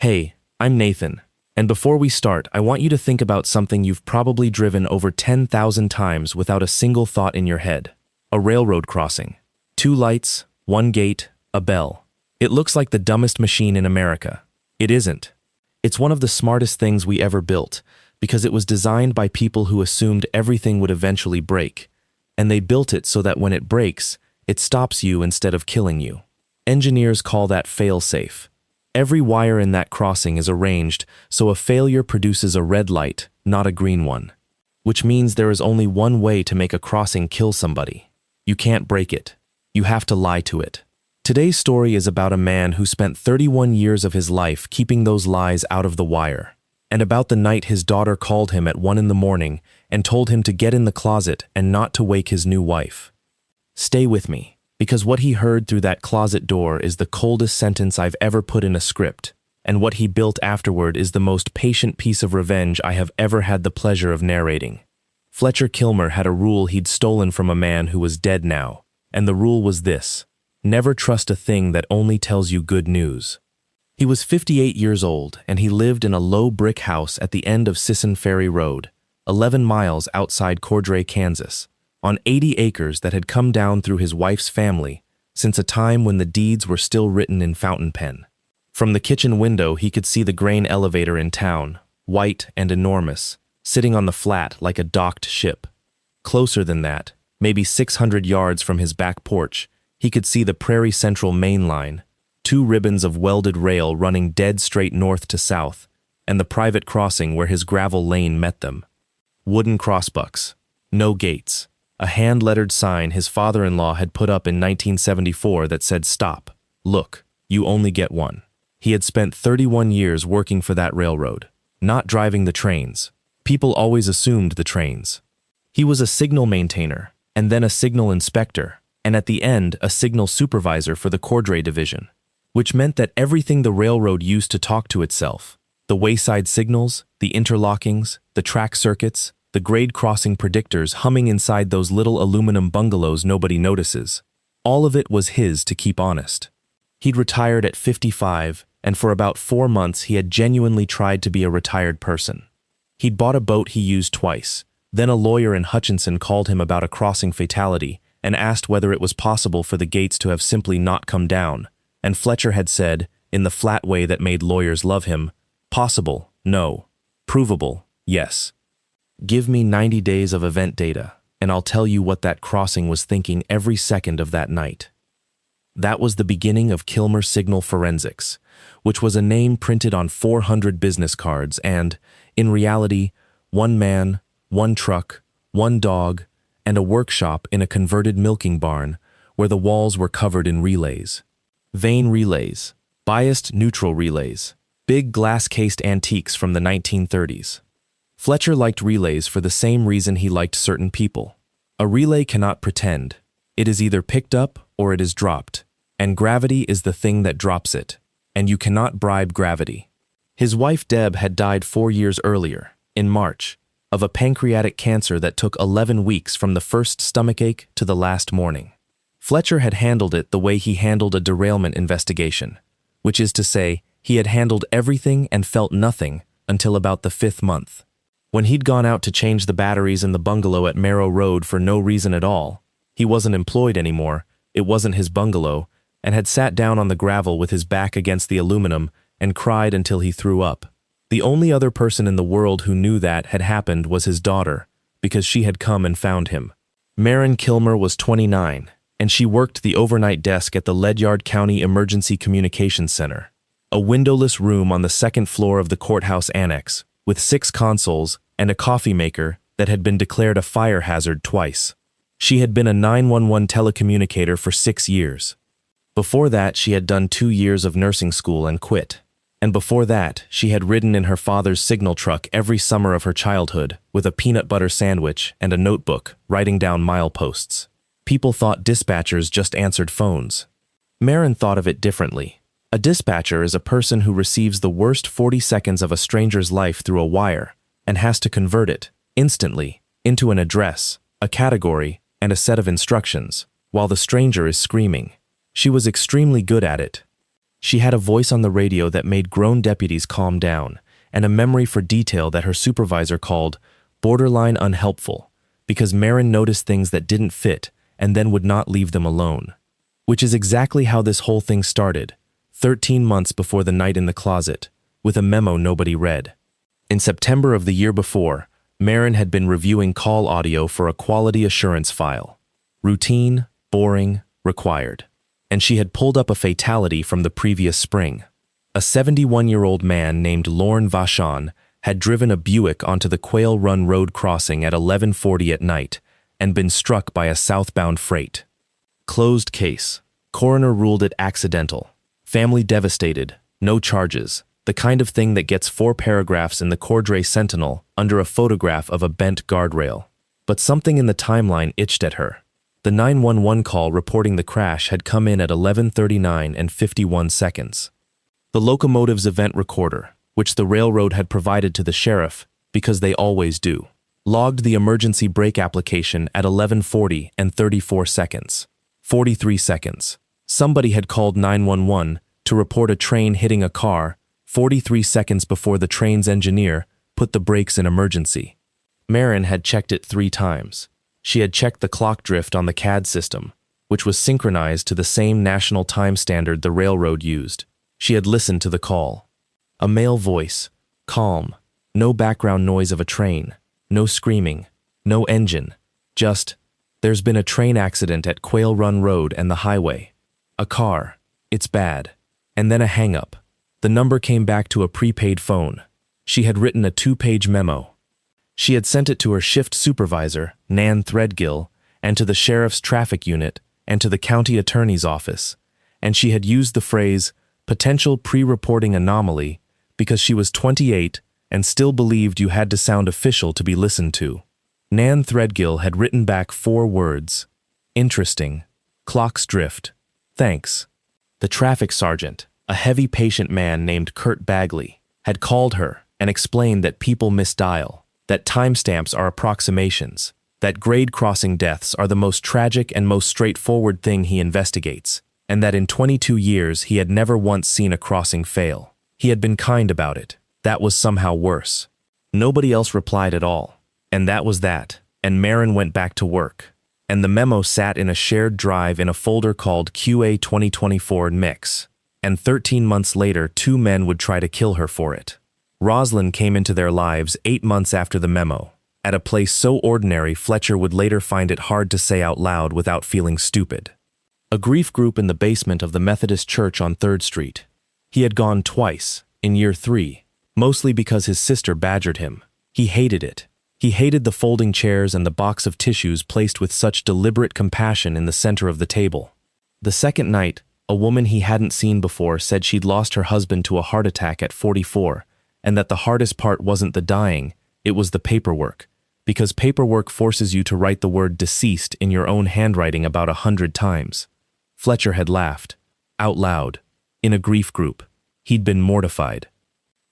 Hey, I'm Nathan, and before we start, I want you to think about something you've probably driven over 10,000 times without a single thought in your head. A railroad crossing. 2 lights, 1 gate, a bell. It looks like the dumbest machine in America. It isn't. It's one of the smartest things we ever built, because it was designed by people who assumed everything would eventually break, and they built it so that when it breaks, it stops you instead of killing you. Engineers call that fail-safe. Every wire in that crossing is arranged so a failure produces a red light, not a green one. Which means there is only one way to make a crossing kill somebody. You can't break it. You have to lie to it. Today's story is about a man who spent 31 years of his life keeping those lies out of the wire, and about the night his daughter called him at 1 in the morning and told him to get in the closet and not to wake his new wife. Stay with me, because what he heard through that closet door is the coldest sentence I've ever put in a script, and what he built afterward is the most patient piece of revenge I have ever had the pleasure of narrating. Fletcher Kilmer had a rule he'd stolen from a man who was dead now, and the rule was this: never trust a thing that only tells you good news. He was 58 years old, and he lived in a low brick house at the end of Sisson Ferry Road, 11 miles outside Cordray, Kansas, on 80 acres that had come down through his wife's family since a time when the deeds were still written in fountain pen. From the kitchen window, he could see the grain elevator in town, white and enormous, sitting on the flat like a docked ship. Closer than that, maybe 600 yards from his back porch, he could see the Prairie Central main line, 2 ribbons of welded rail running dead straight north to south, and the private crossing where his gravel lane met them. Wooden crossbucks, no gates. A hand-lettered sign his father-in-law had put up in 1974 that said, "Stop. Look, you only get one." He had spent 31 years working for that railroad, not driving the trains. People always assumed the trains. He was a signal maintainer, and then a signal inspector, and at the end, a signal supervisor for the Cordray division, which meant that everything the railroad used to talk to itself, the wayside signals, the interlockings, the track circuits, the grade crossing predictors humming inside those little aluminum bungalows nobody notices. All of it was his to keep honest. He'd retired at 55, and for about 4 months he had genuinely tried to be a retired person. He'd bought a boat he used twice. Then a lawyer in Hutchinson called him about a crossing fatality and asked whether it was possible for the gates to have simply not come down, and Fletcher had said, in the flat way that made lawyers love him, "Possible, no. Provable, yes. Give me 90 days of event data, and I'll tell you what that crossing was thinking every second of that night." That was the beginning of Kilmer Signal Forensics, which was a name printed on 400 business cards and, in reality, 1 man, 1 truck, 1 dog, and a workshop in a converted milking barn where the walls were covered in relays. Vane relays, biased neutral relays, big glass-cased antiques from the 1930s. Fletcher liked relays for the same reason he liked certain people. A relay cannot pretend. It is either picked up or it is dropped, and gravity is the thing that drops it, and you cannot bribe gravity. His wife Deb had died 4 years earlier, in March, of a pancreatic cancer that took 11 weeks from the first stomachache to the last morning. Fletcher had handled it the way he handled a derailment investigation, which is to say, he had handled everything and felt nothing until about the 5th month. When he'd gone out to change the batteries in the bungalow at Marrow Road for no reason at all, he wasn't employed anymore, it wasn't his bungalow, and had sat down on the gravel with his back against the aluminum and cried until he threw up. The only other person in the world who knew that had happened was his daughter, because she had come and found him. Maren Kilmer was 29, and she worked the overnight desk at the Ledyard County Emergency Communications Center, a windowless room on the 2nd floor of the courthouse annex, with 6 consoles and a coffee maker that had been declared a fire hazard twice. She had been a 911 telecommunicator for 6 years. Before that, she had done 2 years of nursing school and quit. And before that, she had ridden in her father's signal truck every summer of her childhood with a peanut butter sandwich and a notebook, writing down mileposts. People thought dispatchers just answered phones. Maren thought of it differently. A dispatcher is a person who receives the worst 40 seconds of a stranger's life through a wire and has to convert it, instantly, into an address, a category, and a set of instructions, while the stranger is screaming. She was extremely good at it. She had a voice on the radio that made grown deputies calm down, and a memory for detail that her supervisor called borderline unhelpful, because Maren noticed things that didn't fit and then would not leave them alone. Which is exactly how this whole thing started, 13 months before the night in the closet, with a memo nobody read. In September of the year before, Maren had been reviewing call audio for a quality assurance file. Routine, boring, required. And she had pulled up a fatality from the previous spring. A 71-year-old man named Lorne Vachon had driven a Buick onto the Quail Run Road crossing at 11:40 at night and been struck by a southbound freight. Closed case. Coroner ruled it accidental. Family devastated. No charges. The kind of thing that gets 4 paragraphs in the Cordray Sentinel under a photograph of a bent guardrail. But something in the timeline itched at her. The 911 call reporting the crash had come in at 11:39 and 51 seconds. The locomotive's event recorder, which the railroad had provided to the sheriff, because they always do, logged the emergency brake application at 11:40 and 34 seconds. 43 seconds. Somebody had called 911 to report a train hitting a car 43 seconds before the train's engineer put the brakes in emergency. Maren had checked it 3 times. She had checked the clock drift on the CAD system, which was synchronized to the same national time standard the railroad used. She had listened to the call. A male voice, calm, no background noise of a train, no screaming, no engine, just, "There's been a train accident at Quail Run Road and the highway. A car. It's bad." And then a hang-up. The number came back to a prepaid phone. She had written a 2-page memo. She had sent it to her shift supervisor, Nan Threadgill, and to the sheriff's traffic unit, and to the county attorney's office, and she had used the phrase, potential pre-reporting anomaly, because she was 28 and still believed you had to sound official to be listened to. Nan Threadgill had written back 4 words. Interesting. Clocks drift. Thanks. The traffic sergeant, a heavy patient man named Kurt Bagley, had called her and explained that people misdial, that timestamps are approximations, that grade crossing deaths are the most tragic and most straightforward thing he investigates, and that in 22 years he had never once seen a crossing fail. He had been kind about it. That was somehow worse. Nobody else replied at all. And that was that. And Maren went back to work. And the memo sat in a shared drive in a folder called QA 2024 Mix. And 13 months later, 2 men would try to kill her for it. Rosalind came into their lives 8 months after the memo, at a place so ordinary Fletcher would later find it hard to say out loud without feeling stupid. A grief group in the basement of the Methodist Church on 3rd Street. He had gone twice, in year 3, mostly because his sister badgered him. He hated it. He hated the folding chairs and the box of tissues placed with such deliberate compassion in the center of the table. The second night, a woman he hadn't seen before said she'd lost her husband to a heart attack at 44, and that the hardest part wasn't the dying, it was the paperwork, because paperwork forces you to write the word deceased in your own handwriting about 100 times. Fletcher had laughed, out loud, in a grief group. He'd been mortified.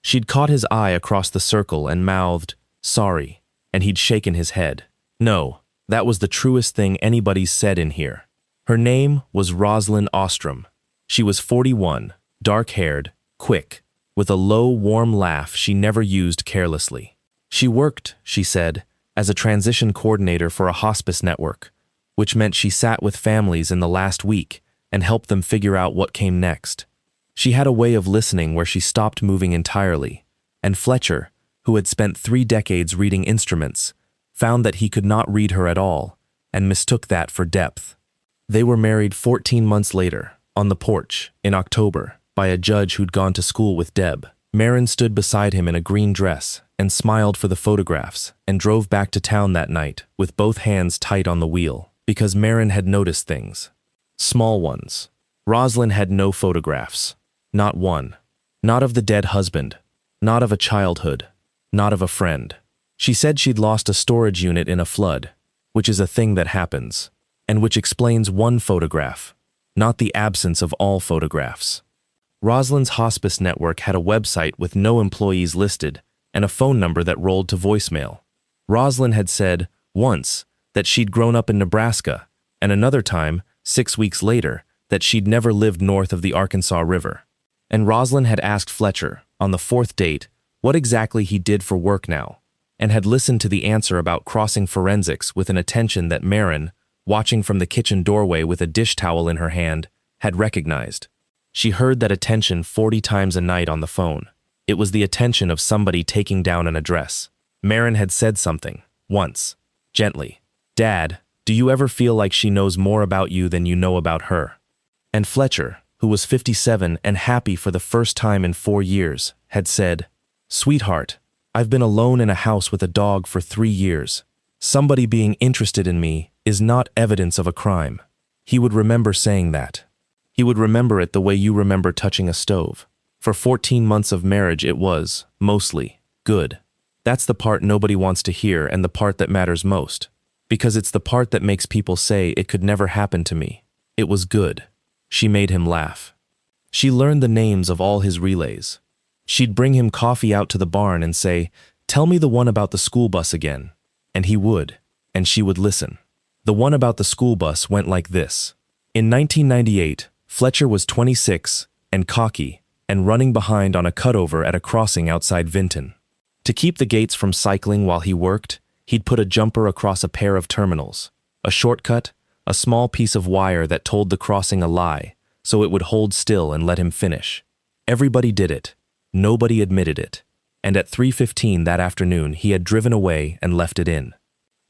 She'd caught his eye across the circle and mouthed, "Sorry," and he'd shaken his head. No, that was the truest thing anybody's said in here. Her name was Rosalind Ostrom. She was 41, dark-haired, quick, with a low, warm laugh she never used carelessly. She worked, she said, as a transition coordinator for a hospice network, which meant she sat with families in the last week and helped them figure out what came next. She had a way of listening where she stopped moving entirely, and Fletcher, who had spent 3 decades reading instruments, found that he could not read her at all, and mistook that for depth. They were married 14 months later, on the porch, in October, by a judge who'd gone to school with Deb. Maren stood beside him in a green dress and smiled for the photographs and drove back to town that night with both hands tight on the wheel, because Maren had noticed things. Small ones. Rosalind had no photographs. Not one. Not of the dead husband. Not of a childhood. Not of a friend. She said she'd lost a storage unit in a flood, which is a thing that happens, and which explains one photograph, not the absence of all photographs. Rosalind's hospice network had a website with no employees listed and a phone number that rolled to voicemail. Rosalind had said, once, that she'd grown up in Nebraska, and another time, 6 weeks later, that she'd never lived north of the Arkansas River. And Rosalind had asked Fletcher, on the fourth date, what exactly he did for work now, and had listened to the answer about crossing forensics with an attention that Maren, watching from the kitchen doorway with a dish towel in her hand, had recognized. She heard that attention 40 times a night on the phone. It was the attention of somebody taking down an address. Maren had said something, once, gently. Dad, do you ever feel like she knows more about you than you know about her? And Fletcher, who was 57 and happy for the first time in 4 years, had said, Sweetheart, I've been alone in a house with a dog for 3 years. Somebody being interested in me is not evidence of a crime. He would remember saying that. He would remember it the way you remember touching a stove. For 14 months of marriage it was, mostly, good. That's the part nobody wants to hear and the part that matters most. Because it's the part that makes people say it could never happen to me. It was good. She made him laugh. She learned the names of all his relays. She'd bring him coffee out to the barn and say, Tell me the one about the school bus again. And he would, and she would listen. The one about the school bus went like this. In 1998, Fletcher was 26 and cocky and running behind on a cutover at a crossing outside Vinton. To keep the Gates from cycling while he worked, he'd put a jumper across a pair of terminals, a shortcut, a small piece of wire that told the crossing a lie, so it would hold still and let him finish. Everybody did it. Nobody admitted it. And at 3:15 that afternoon, he had driven away and left it in.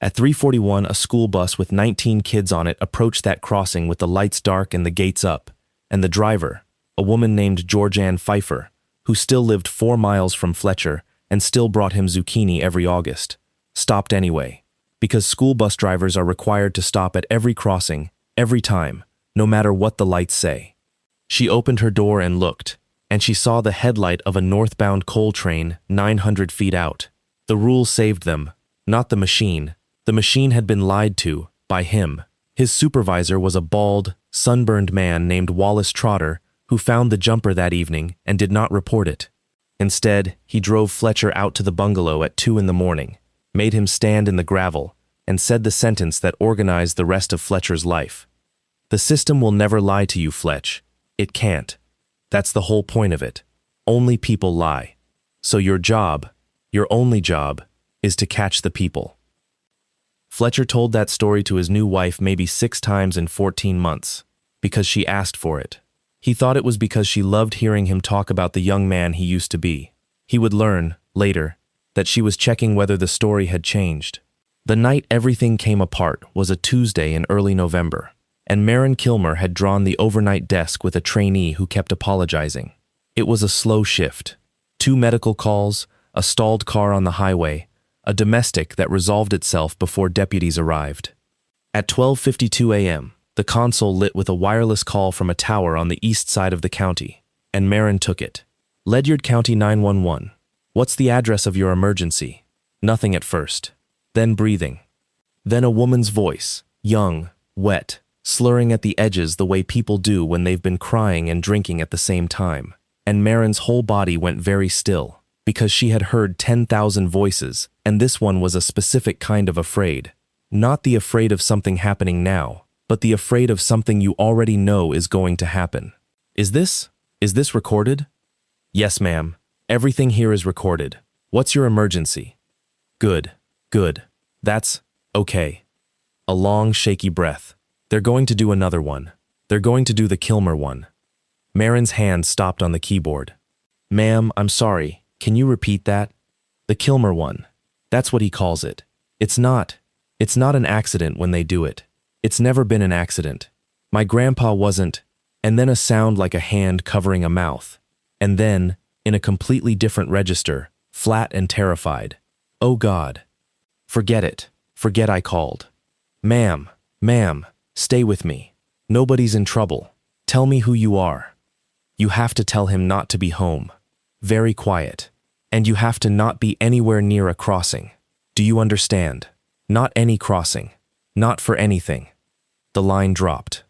At 3:41, a school bus with 19 kids on it approached that crossing with the lights dark and the gates up, and the driver, a woman named Georgianne Pfeiffer, who still lived 4 miles from Fletcher and still brought him zucchini every August, stopped anyway, because school bus drivers are required to stop at every crossing, every time, no matter what the lights say. She opened her door and looked, and she saw the headlight of a northbound coal train 900 feet out. The rule saved them, not the machine. The machine had been lied to, by him. His supervisor was a bald, sunburned man named Wallace Trotter, who found the jumper that evening and did not report it. Instead, he drove Fletcher out to the bungalow at 2 in the morning, made him stand in the gravel, and said the sentence that organized the rest of Fletcher's life. The system will never lie to you, Fletch. It can't. That's the whole point of it. Only people lie. So your job, your only job, is to catch the people. Fletcher told that story to his new wife maybe 6 times in 14 months, because she asked for it. He thought it was because she loved hearing him talk about the young man he used to be. He would learn, later, that she was checking whether the story had changed. The night everything came apart was a Tuesday in early November, and Maren Kilmer had drawn the overnight desk with a trainee who kept apologizing. It was a slow shift. 2 medical calls, a stalled car on the highway, a domestic that resolved itself before deputies arrived. At 12:52 a.m., the console lit with a wireless call from a tower on the east side of the county, and Maren took it. Ledyard County 911. What's the address of your emergency? Nothing at first. Then breathing. Then a woman's voice, young, wet, slurring at the edges the way people do when they've been crying and drinking at the same time. And Maren's whole body went very still, because she had heard 10,000 voices, and this one was a specific kind of afraid. Not the afraid of something happening now, but the afraid of something you already know is going to happen. Is this recorded? Yes, ma'am. Everything here is recorded. What's your emergency? Good. That's okay. A long, shaky breath. They're going to do another one. They're going to do the Kilmer one. Maren's hand stopped on the keyboard. Ma'am, I'm sorry. Can you repeat that? The Kilmer one. That's what he calls it. It's not an accident when they do it. It's never been an accident. My grandpa wasn't, and then a sound like a hand covering a mouth. And then, in a completely different register, flat and terrified. Oh God. Forget it. Forget I called. Ma'am, stay with me. Nobody's in trouble. Tell me who you are. You have to tell him not to be home. Very quiet. And you have to not be anywhere near a crossing. Do you understand? Not any crossing. Not for anything. The line dropped.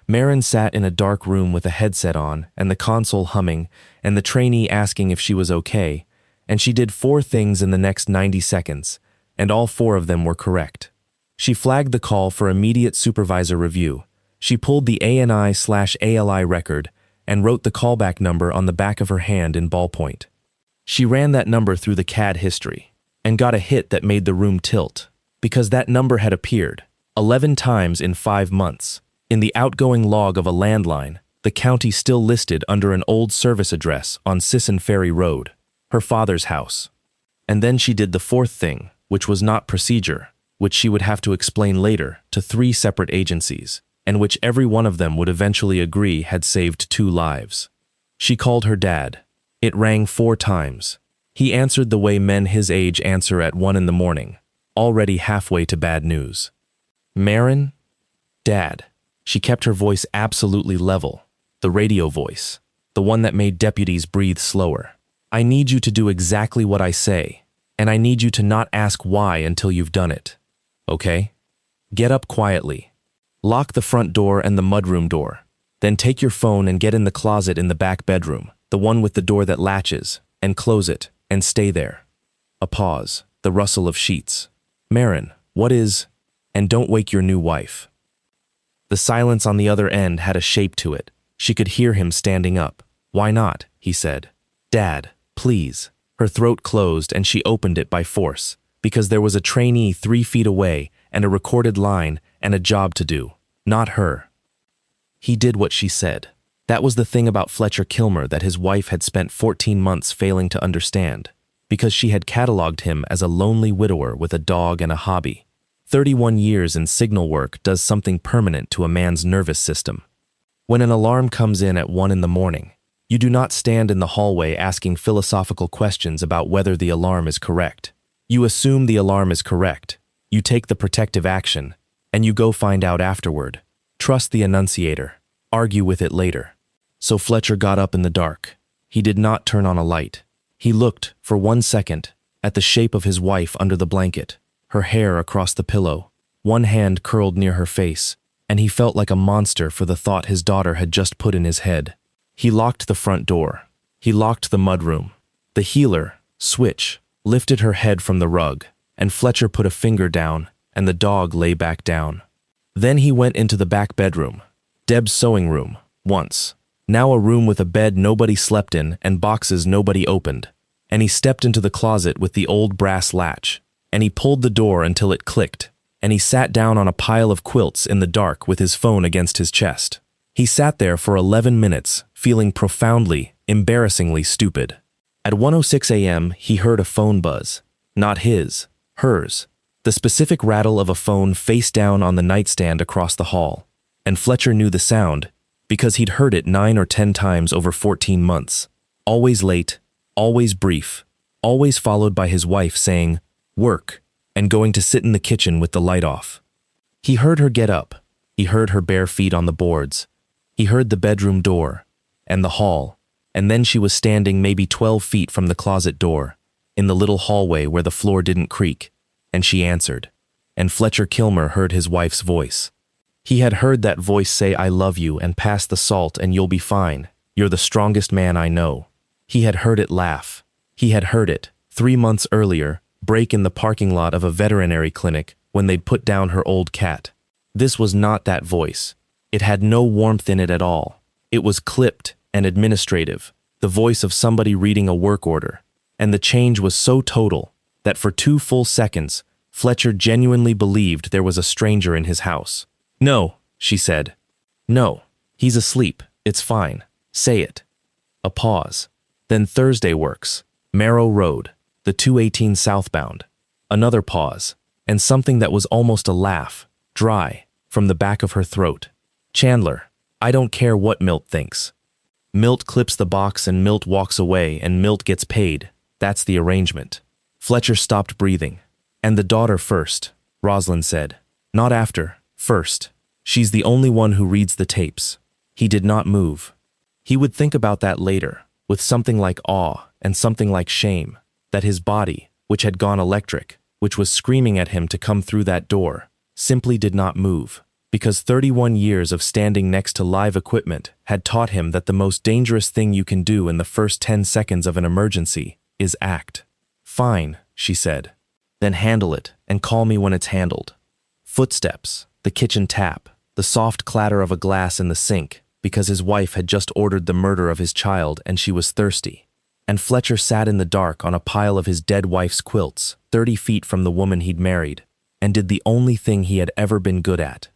Maren sat in a dark room with a headset on and the console humming and the trainee asking if she was okay, and she did 4 things in the next 90 seconds, and all 4 of them were correct. She flagged the call for immediate supervisor review. She pulled the ANI/ALI record and wrote the callback number on the back of her hand in ballpoint. She ran that number through the CAD history and got a hit that made the room tilt, because that number had appeared 11 times in 5 months in the outgoing log of a landline the county still listed under an old service address on Sisson Ferry Road, her father's house. And then she did the fourth thing, which was not procedure, which she would have to explain later to 3 separate agencies, and which every one of them would eventually agree had saved 2 lives. She called her dad. It rang 4 times. He answered the way men his age answer at 1 in the morning, already halfway to bad news. Maren? Dad. She kept her voice absolutely level, the radio voice, the one that made deputies breathe slower. I need you to do exactly what I say, and I need you to not ask why until you've done it. Okay? Get up quietly. Lock the front door and the mudroom door. Then take your phone and get in the closet in the back bedroom, the one with the door that latches, and close it, and stay there. A pause, the rustle of sheets. Maren, what is... And don't wake your new wife. The silence on the other end had a shape to it. She could hear him standing up. Why not? He said. Dad, please. Her throat closed and she opened it by force, because there was a trainee 3 feet away and a recorded line and a job to do. Not her. He did what she said. That was the thing about Fletcher Kilmer that his wife had spent 14 months failing to understand, because she had cataloged him as a lonely widower with a dog and a hobby. 31 years in signal work does something permanent to a man's nervous system. When an alarm comes in at 1 in the morning, you do not stand in the hallway asking philosophical questions about whether the alarm is correct. You assume the alarm is correct, you take the protective action, and you go find out afterward. Trust the annunciator. Argue with it later. So Fletcher got up in the dark. He did not turn on a light. He looked, for 1 second, at the shape of his wife under the blanket, her hair across the pillow, one hand curled near her face, and he felt like a monster for the thought his daughter had just put in his head. He locked the front door. He locked the mudroom. The healer, Switch, lifted her head from the rug, and Fletcher put a finger down, and the dog lay back down. Then he went into the back bedroom, Deb's sewing room, once. Now a room with a bed nobody slept in and boxes nobody opened. And he stepped into the closet with the old brass latch, and he pulled the door until it clicked, and he sat down on a pile of quilts in the dark with his phone against his chest. He sat there for 11 minutes, feeling profoundly, embarrassingly stupid. At 1:06 a.m., he heard a phone buzz. Not his, hers. The specific rattle of a phone face down on the nightstand across the hall. And Fletcher knew the sound, because he'd heard it 9 or 10 times over 14 months. Always late, always brief, always followed by his wife saying, "Work," and going to sit in the kitchen with the light off. He heard her get up. He heard her bare feet on the boards. He heard the bedroom door, and the hall, and then she was standing maybe 12 feet from the closet door, in the little hallway where the floor didn't creak, and she answered. And Fletcher Kilmer heard his wife's voice. He had heard that voice say, "I love you, and pass the salt and you'll be fine. You're the strongest man I know." He had heard it laugh. He had heard it, 3 months earlier, break in the parking lot of a veterinary clinic when they'd put down her old cat. This was not that voice. It had no warmth in it at all. It was clipped and administrative, the voice of somebody reading a work order. And the change was so total that for 2 full seconds, Fletcher genuinely believed there was a stranger in his house. "No," she said. "No, he's asleep. It's fine. Say it." A pause. Then Thursday works. Marrow Road, the 218 southbound. Another pause, and something that was almost a laugh, dry, from the back of her throat. "Chandler, I don't care what Milt thinks." Milt clips the box and Milt walks away and Milt gets paid. That's the arrangement. Fletcher stopped breathing. "And the daughter first," Rosalind said. "Not after, first. She's the only one who reads the tapes." He did not move. He would think about that later, with something like awe and something like shame, that his body, which had gone electric, which was screaming at him to come through that door, simply did not move, because 31 years of standing next to live equipment had taught him that the most dangerous thing you can do in the first 10 seconds of an emergency is act. "Fine," she said. "Then handle it and call me when it's handled." Footsteps, the kitchen tap, the soft clatter of a glass in the sink, because his wife had just ordered the murder of his child and she was thirsty. And Fletcher sat in the dark on a pile of his dead wife's quilts, 30 feet from the woman he'd married, and did the only thing he had ever been good at.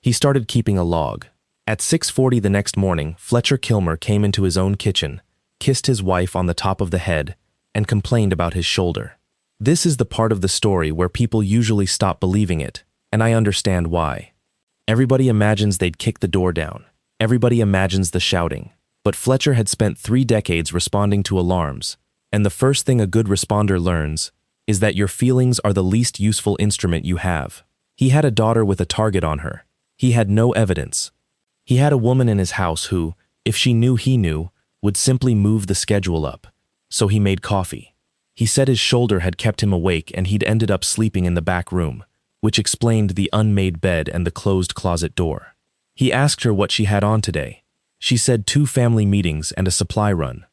He started keeping a log. At 6:40 the next morning, Fletcher Kilmer came into his own kitchen, kissed his wife on the top of the head, and complained about his shoulder. This is the part of the story where people usually stop believing it, and I understand why. Everybody imagines they'd kick the door down. Everybody imagines the shouting. But Fletcher had spent 3 decades responding to alarms, and the first thing a good responder learns is that your feelings are the least useful instrument you have. He had a daughter with a target on her. He had no evidence. He had a woman in his house who, if she knew he knew, would simply move the schedule up. So he made coffee. He said his shoulder had kept him awake and he'd ended up sleeping in the back room, which explained the unmade bed and the closed closet door. He asked her what she had on today. She said 2 family meetings and a supply run.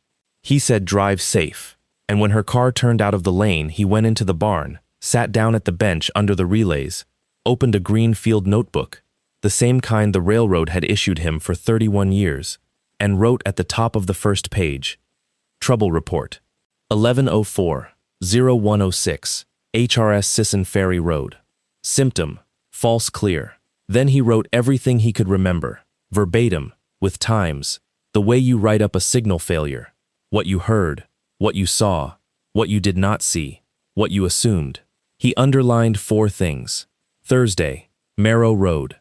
He said drive safe, and when her car turned out of the lane, he went into the barn, sat down at the bench under the relays, opened a green field notebook, the same kind the railroad had issued him for 31 years, and wrote at the top of the first page, Trouble Report, 1104-0106, HRS Sisson Ferry Road. Symptom, false clear. Then he wrote everything he could remember, verbatim, with times, the way you write up a signal failure, what you heard, what you saw, what you did not see, what you assumed. He underlined 4 things. Thursday, Marrow Road.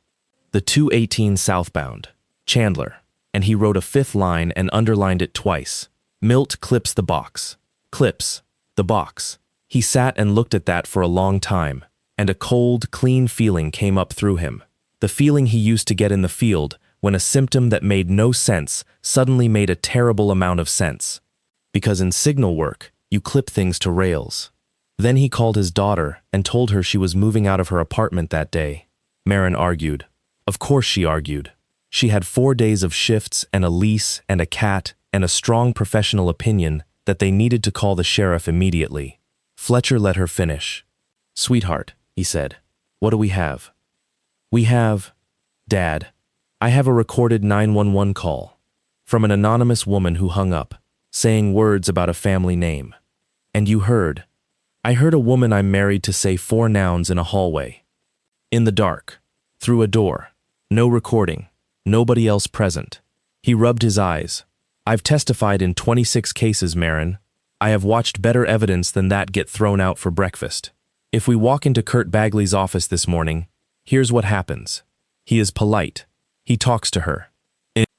The 218 southbound, Chandler. And he wrote a 5th line and underlined it twice. Milt clips the box. Clips, the box. He sat and looked at that for a long time, and a cold, clean feeling came up through him. The feeling he used to get in the field when a symptom that made no sense suddenly made a terrible amount of sense. Because in signal work, you clip things to rails. Then he called his daughter and told her she was moving out of her apartment that day. Maren argued. Of course she argued. She had 4 days of shifts and a lease and a cat and a strong professional opinion that they needed to call the sheriff immediately. Fletcher let her finish. Sweetheart, he said, what do we have? We have, Dad, I have a recorded 911 call from an anonymous woman who hung up, saying words about a family name. And you heard. I heard a woman I'm married to say 4 nouns in a hallway. In the dark. Through a door. No recording. Nobody else present. He rubbed his eyes. I've testified in 26 cases, Maren. I have watched better evidence than that get thrown out for breakfast. If we walk into Kurt Bagley's office this morning, here's what happens. He is polite. He talks to her.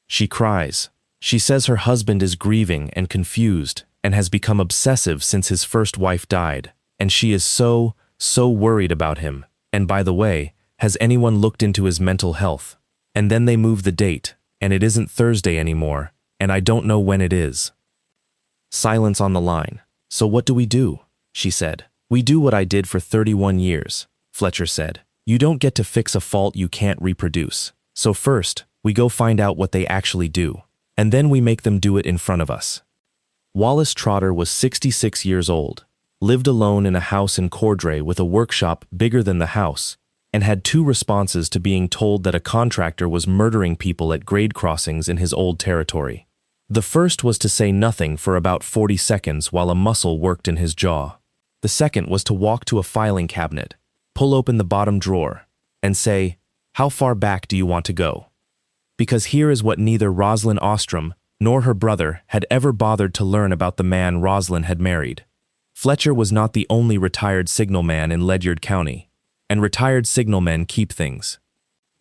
She cries. She says her husband is grieving and confused and has become obsessive since his first wife died, and she is so worried about him. And by the way, has anyone looked into his mental health? And then they move the date, and it isn't Thursday anymore, and I don't know when it is. Silence on the line. So what do we do? She said. We do what I did for 31 years, Fletcher said. You don't get to fix a fault you can't reproduce. So first, we go find out what they actually do, and then we make them do it in front of us. Wallace Trotter was 66 years old, lived alone in a house in Cordray with a workshop bigger than the house, and had 2 responses to being told that a contractor was murdering people at grade crossings in his old territory. The first was to say nothing for about 40 seconds while a muscle worked in his jaw. The second was to walk to a filing cabinet, pull open the bottom drawer, and say, how far back do you want to go? Because here is what neither Rosalind Ostrom nor her brother had ever bothered to learn about the man Rosalind had married. Fletcher was not the only retired signalman in Ledyard County, and retired signalmen keep things.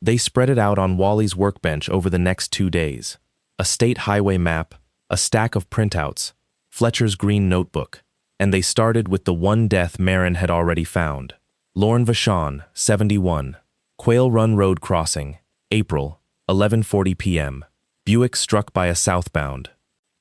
They spread it out on Wally's workbench over the next 2 days. A state highway map, a stack of printouts, Fletcher's green notebook, and they started with the one death Maren had already found. Lorne Vachon, 71. Quail Run Road Crossing, April, 11:40 p.m. Buick struck by a southbound.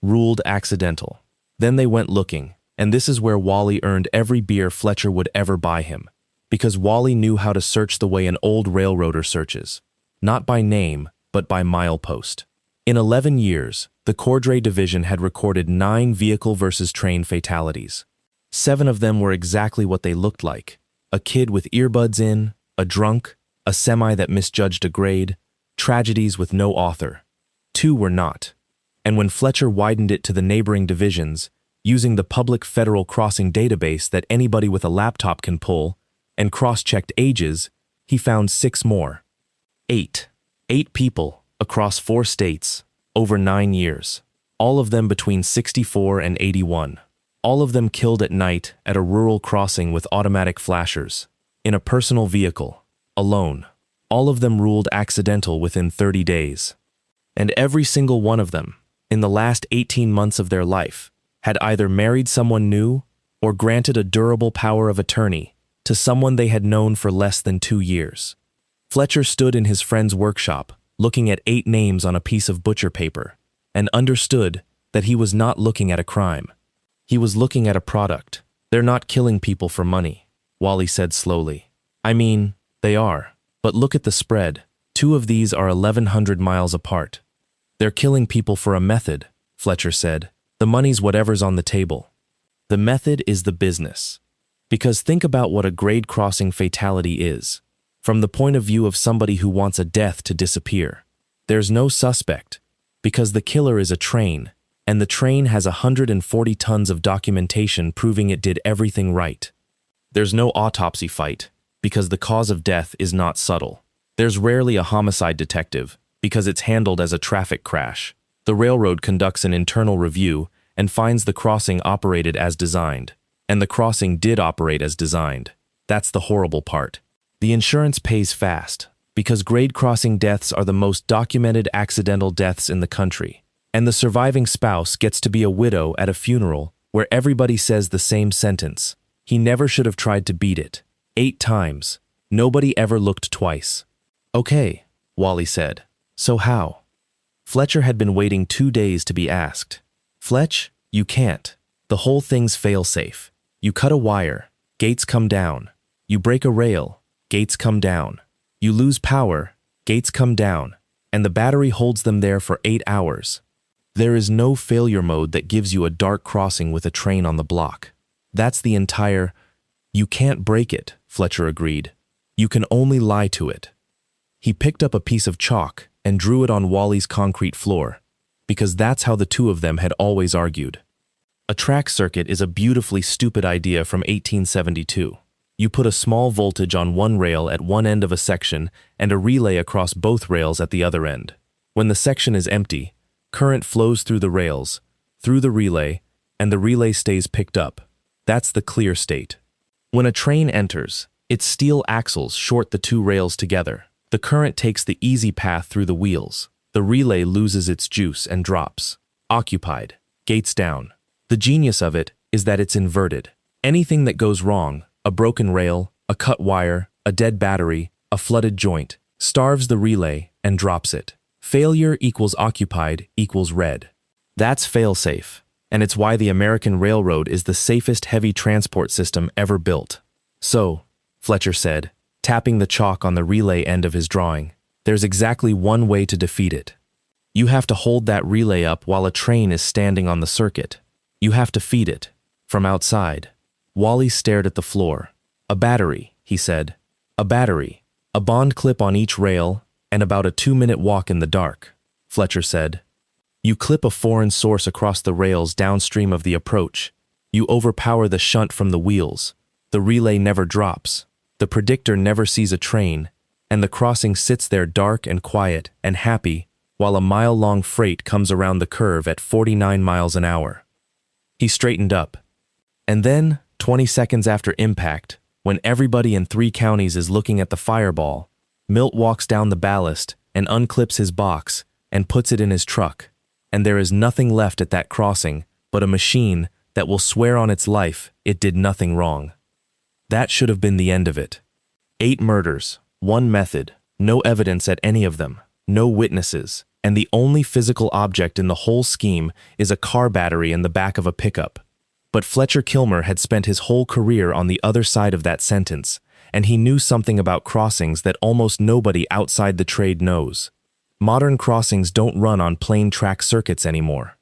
Ruled accidental. Then they went looking, and this is where Wally earned every beer Fletcher would ever buy him, because Wally knew how to search the way an old railroader searches, not by name, but by milepost. In 11 years, the Cordray Division had recorded 9 vehicle versus train fatalities. 7 of them were exactly what they looked like: a kid with earbuds in, a drunk, a semi that misjudged a grade, tragedies with no author. 2 were not. And when Fletcher widened it to the neighboring divisions, using the public federal crossing database that anybody with a laptop can pull, and cross-checked ages, he found 6 more. 8. 8 people, across 4 states, over 9 years. All of them between 64 and 81. All of them killed at night at a rural crossing with automatic flashers, in a personal vehicle, alone. All of them ruled accidental within 30 days. And every single one of them, in the last 18 months of their life, had either married someone new or granted a durable power of attorney to someone they had known for less than 2 years. Fletcher stood in his friend's workshop, looking at 8 names on a piece of butcher paper, and understood that he was not looking at a crime. He was looking at a product. They're not killing people for money, Wally said slowly. I mean, they are. But look at the spread. 2 of these are 1,100 miles apart. They're killing people for a method, Fletcher said. The money's whatever's on the table. The method is the business. Because think about what a grade crossing fatality is. From the point of view of somebody who wants a death to disappear. There's no suspect, because the killer is a train, and the train has 140 tons of documentation proving it did everything right. There's no autopsy fight, because the cause of death is not subtle. There's rarely a homicide detective, because it's handled as a traffic crash. The railroad conducts an internal review and finds the crossing operated as designed. And the crossing did operate as designed. That's the horrible part. The insurance pays fast, because grade crossing deaths are the most documented accidental deaths in the country. And the surviving spouse gets to be a widow at a funeral where everybody says the same sentence. He never should have tried to beat it. 8 times. Nobody ever looked twice. Okay, Wally said. So how? Fletcher had been waiting 2 days to be asked. Fletch, you can't. The whole thing's fail-safe. You cut a wire, gates come down. You break a rail, gates come down. You lose power, gates come down, and the battery holds them there for 8 hours. There is no failure mode that gives you a dark crossing with a train on the block. That's the entire... You can't break it, Fletcher agreed. You can only lie to it. He picked up a piece of chalk and drew it on Wally's concrete floor, because that's how the 2 of them had always argued. A track circuit is a beautifully stupid idea from 1872. You put a small voltage on one rail at one end of a section and a relay across both rails at the other end. When the section is empty, current flows through the rails, through the relay, and the relay stays picked up. That's the clear state. When a train enters, its steel axles short the 2 rails together. The current takes the easy path through the wheels. The relay loses its juice and drops. Occupied. Gates down. The genius of it is that it's inverted. Anything that goes wrong, a broken rail, a cut wire, a dead battery, a flooded joint, starves the relay and drops it. Failure equals occupied equals red. That's fail-safe, and it's why the American railroad is the safest heavy transport system ever built. So, Fletcher said, tapping the chalk on the relay end of his drawing, there's exactly one way to defeat it. You have to hold that relay up while a train is standing on the circuit. You have to feed it, from outside. Wally stared at the floor. A battery, he said. A battery. A bond clip on each rail, and about a 2-minute walk in the dark, Fletcher said. You clip a foreign source across the rails downstream of the approach. You overpower the shunt from the wheels. The relay never drops. The predictor never sees a train, and the crossing sits there dark and quiet and happy while a mile-long freight comes around the curve at 49 miles an hour. He straightened up. And then, 20 seconds after impact, when everybody in 3 counties is looking at the fireball, Milt walks down the ballast and unclips his box and puts it in his truck, and there is nothing left at that crossing but a machine that will swear on its life it did nothing wrong. That should have been the end of it. 8 murders, 1 method, no evidence at any of them, no witnesses, and the only physical object in the whole scheme is a car battery in the back of a pickup. But Fletcher Kilmer had spent his whole career on the other side of that sentence, and he knew something about crossings that almost nobody outside the trade knows. Modern crossings don't run on plain track circuits anymore.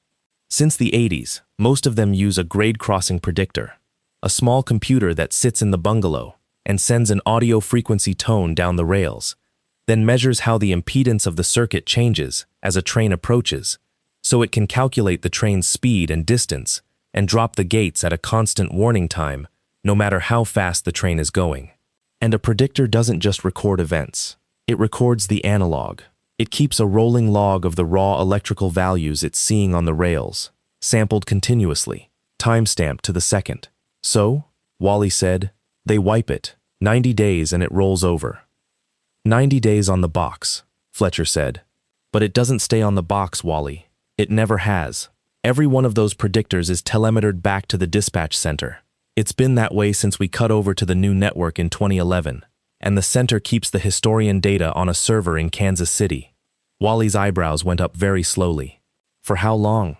Since the 80s, most of them use a grade crossing predictor, a small computer that sits in the bungalow and sends an audio frequency tone down the rails. then measures how the impedance of the circuit changes as a train approaches, so it can calculate the train's speed and distance and drop the gates at a constant warning time, no matter how fast the train is going. And a predictor doesn't just record events. It records the analog. It keeps a rolling log of the raw electrical values it's seeing on the rails, sampled continuously, time-stamped to the second. So, Wally said, they wipe it, 90 days and it rolls over. 90 days on the box, Fletcher said. But it doesn't stay on the box, Wally. It never has. Every one of those predictors is telemetered back to the dispatch center. It's been that way since we cut over to the new network in 2011, and the center keeps the historian data on a server in Kansas City. Wally's eyebrows went up very slowly. For how long?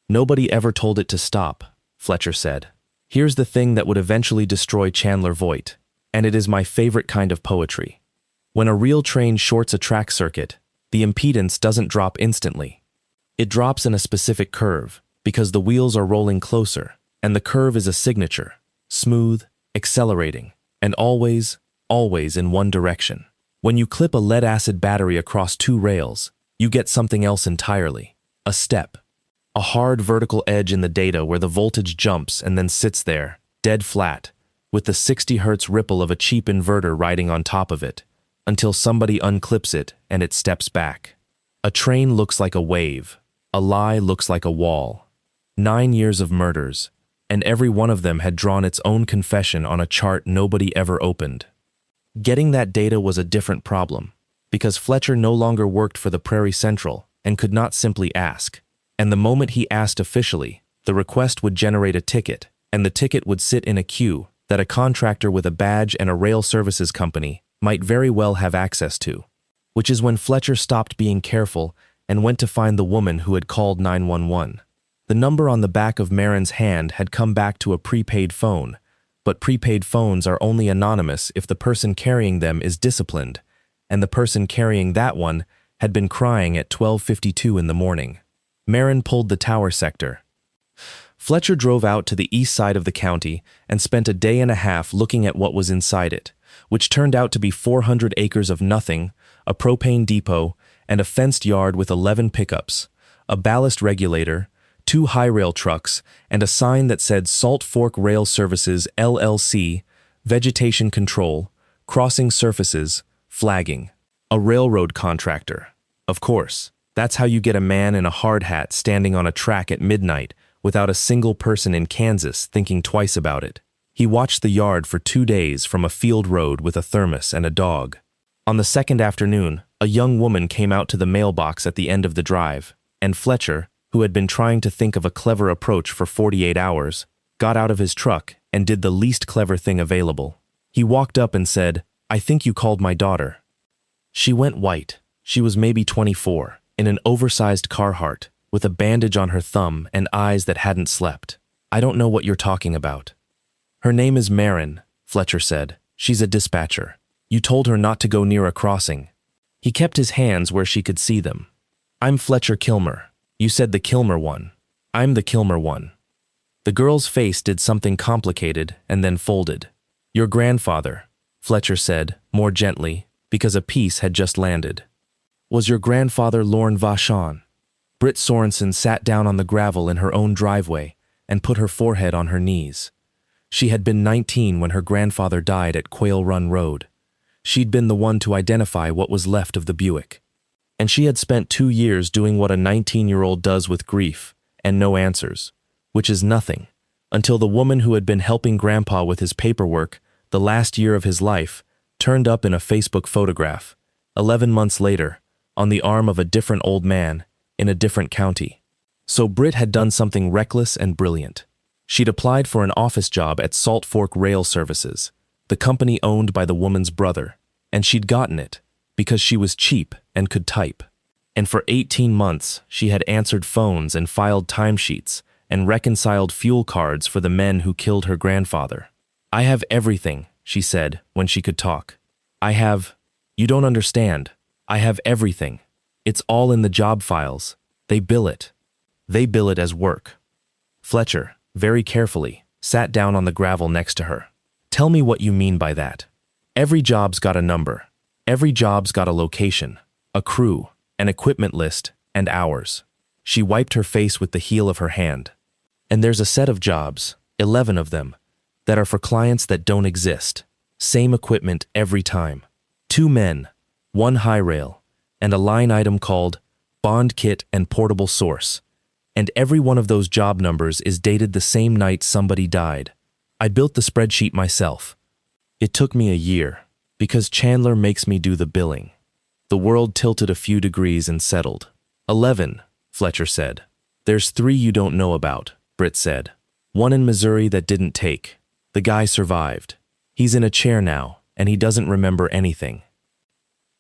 Nobody ever told it to stop, Fletcher said. Here's the thing that would eventually destroy Chandler Voigt, and it is my favorite kind of poetry. When a real train shorts a track circuit, the impedance doesn't drop instantly. It drops in a specific curve, because the wheels are rolling closer, and the curve is a signature, smooth, accelerating, and always in one direction. When you clip a lead-acid battery across two rails, you get something else entirely, a step. A hard vertical edge in the data where the voltage jumps and then sits there, dead flat, with the 60 Hz ripple of a cheap inverter riding on top of it, until somebody unclips it and it steps back. A train looks like a wave. A lie looks like a wall. 9 years of murders, and every one of them had drawn its own confession on a chart nobody ever opened. Getting that data was a different problem, because Fletcher no longer worked for the Prairie Central and could not simply ask. And the moment he asked officially, the request would generate a ticket, and the ticket would sit in a queue that a contractor with a badge and a rail services company might very well have access to. Which is when Fletcher stopped being careful and went to find the woman who had called 911. The number on the back of Maren's hand had come back to a prepaid phone, but prepaid phones are only anonymous if the person carrying them is disciplined, and the person carrying that one had been crying at 12:52 in the morning. Maren pulled the tower sector. Fletcher drove out to the east side of the county and spent a day and a half looking at what was inside it, which turned out to be 400 acres of nothing, a propane depot, and a fenced yard with 11 pickups, a ballast regulator, 2 high-rail trucks, and a sign that said Salt Fork Rail Services, LLC, Vegetation Control, Crossing Surfaces, Flagging. A railroad contractor. Of course, that's how you get a man in a hard hat standing on a track at midnight without a single person in Kansas thinking twice about it. He watched the yard for 2 days from a field road with a thermos and a dog. On the second afternoon, a young woman came out to the mailbox at the end of the drive, and Fletcher, who had been trying to think of a clever approach for 48 hours, got out of his truck and did the least clever thing available. He walked up and said, "I think you called my daughter." She went white. She was maybe 24, in an oversized Carhartt, with a bandage on her thumb and eyes that hadn't slept. "I don't know what you're talking about." "Her name is Maren," Fletcher said. "She's a dispatcher. You told her not to go near a crossing." He kept his hands where she could see them. "I'm Fletcher Kilmer. You said the Kilmer one. I'm the Kilmer one." The girl's face did something complicated and then folded. "Your grandfather," Fletcher said, more gently, because a piece had just landed. "Was your grandfather Lorne Vachon?" Britt Sorensen sat down on the gravel in her own driveway and put her forehead on her knees. She had been 19 when her grandfather died at Quail Run Road. She'd been the one to identify what was left of the Buick. And she had spent 2 years doing what a 19-year-old does with grief, and no answers, which is nothing, until the woman who had been helping Grandpa with his paperwork the last year of his life turned up in a Facebook photograph, 11 months later, on the arm of a different old man in a different county. So Britt had done something reckless and brilliant. She'd applied for an office job at Salt Fork Rail Services, the company owned by the woman's brother, and she'd gotten it because she was cheap and could type. And for 18 months, she had answered phones and filed timesheets and reconciled fuel cards for the men who killed her grandfather. "I have everything," she said when she could talk. You don't understand. I have everything. It's all in the job files. They bill it. They bill it as work." Fletcher, very carefully, sat down on the gravel next to her. "Tell me what you mean by that. Every job's got a number. Every job's got a location, a crew, an equipment list, and hours. She wiped her face with the heel of her hand. And there's a set of jobs, 11 of them, that are for clients that don't exist. Same equipment every time. 2 men, 1 high rail, and a line item called Bond Kit and Portable Source. And every one of those job numbers is dated the same night somebody died. I built the spreadsheet myself. It took me a year, because Chandler makes me do the billing. The world tilted a few degrees and settled. 11, Fletcher said. There's 3 you don't know about, Britt said. 1 in Missouri that didn't take. The guy survived. He's in a chair now, and he doesn't remember anything.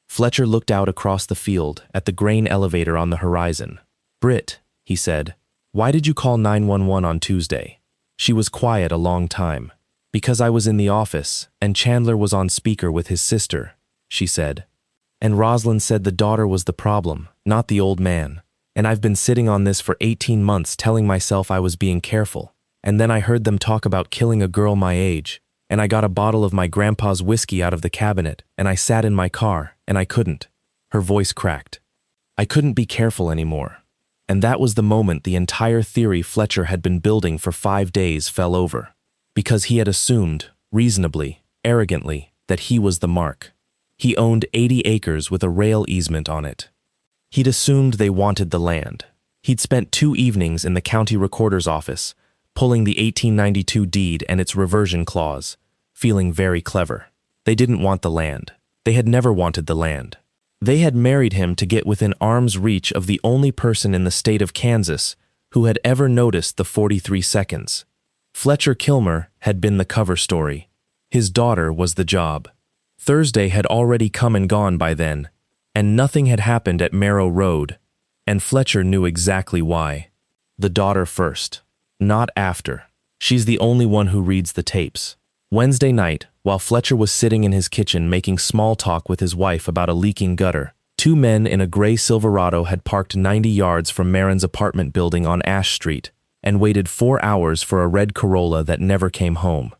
Fletcher looked out across the field at the grain elevator on the horizon. Britt, he said, why did you call 911 on Tuesday? She was quiet a long time. Because I was in the office, and Chandler was on speaker with his sister, she said. And Rosalind said the daughter was the problem, not the old man. And I've been sitting on this for 18 months telling myself I was being careful. And then I heard them talk about killing a girl my age. And I got a bottle of my grandpa's whiskey out of the cabinet, and I sat in my car, and I couldn't. Her voice cracked. I couldn't be careful anymore. And that was the moment the entire theory Fletcher had been building for 5 days fell over. Because he had assumed, reasonably, arrogantly, that he was the mark. He owned 80 acres with a rail easement on it. He'd assumed they wanted the land. He'd spent 2 evenings in the county recorder's office, pulling the 1892 deed and its reversion clause, feeling very clever. They didn't want the land. They had never wanted the land. They had married him to get within arm's reach of the only person in the state of Kansas who had ever noticed the 43 seconds. Fletcher Kilmer had been the cover story. His daughter was the job. Thursday had already come and gone by then, and nothing had happened at Marrow Road, and Fletcher knew exactly why. The daughter first, not after. She's the only one who reads the tapes. Wednesday night, while Fletcher was sitting in his kitchen making small talk with his wife about a leaking gutter, 2 men in a gray Silverado had parked 90 yards from Maren's apartment building on Ash Street and waited 4 hours for a red Corolla that never came home.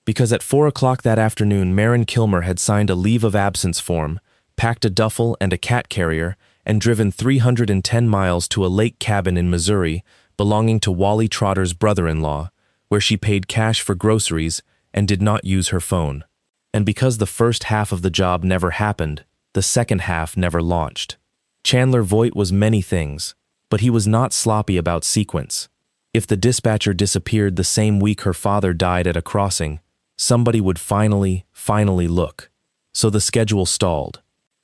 Because at 4 o'clock that afternoon, Maren Kilmer had signed a leave of absence form, packed a duffel and a cat carrier, and driven 310 miles to a lake cabin in Missouri belonging to Wally Trotter's brother-in-law, where she paid cash for groceries and did not use her phone. And because the first half of the job never happened, the second half never launched. Chandler Voigt was many things, but he was not sloppy about sequence. If the dispatcher disappeared the same week her father died at a crossing, somebody would finally look. So the schedule stalled.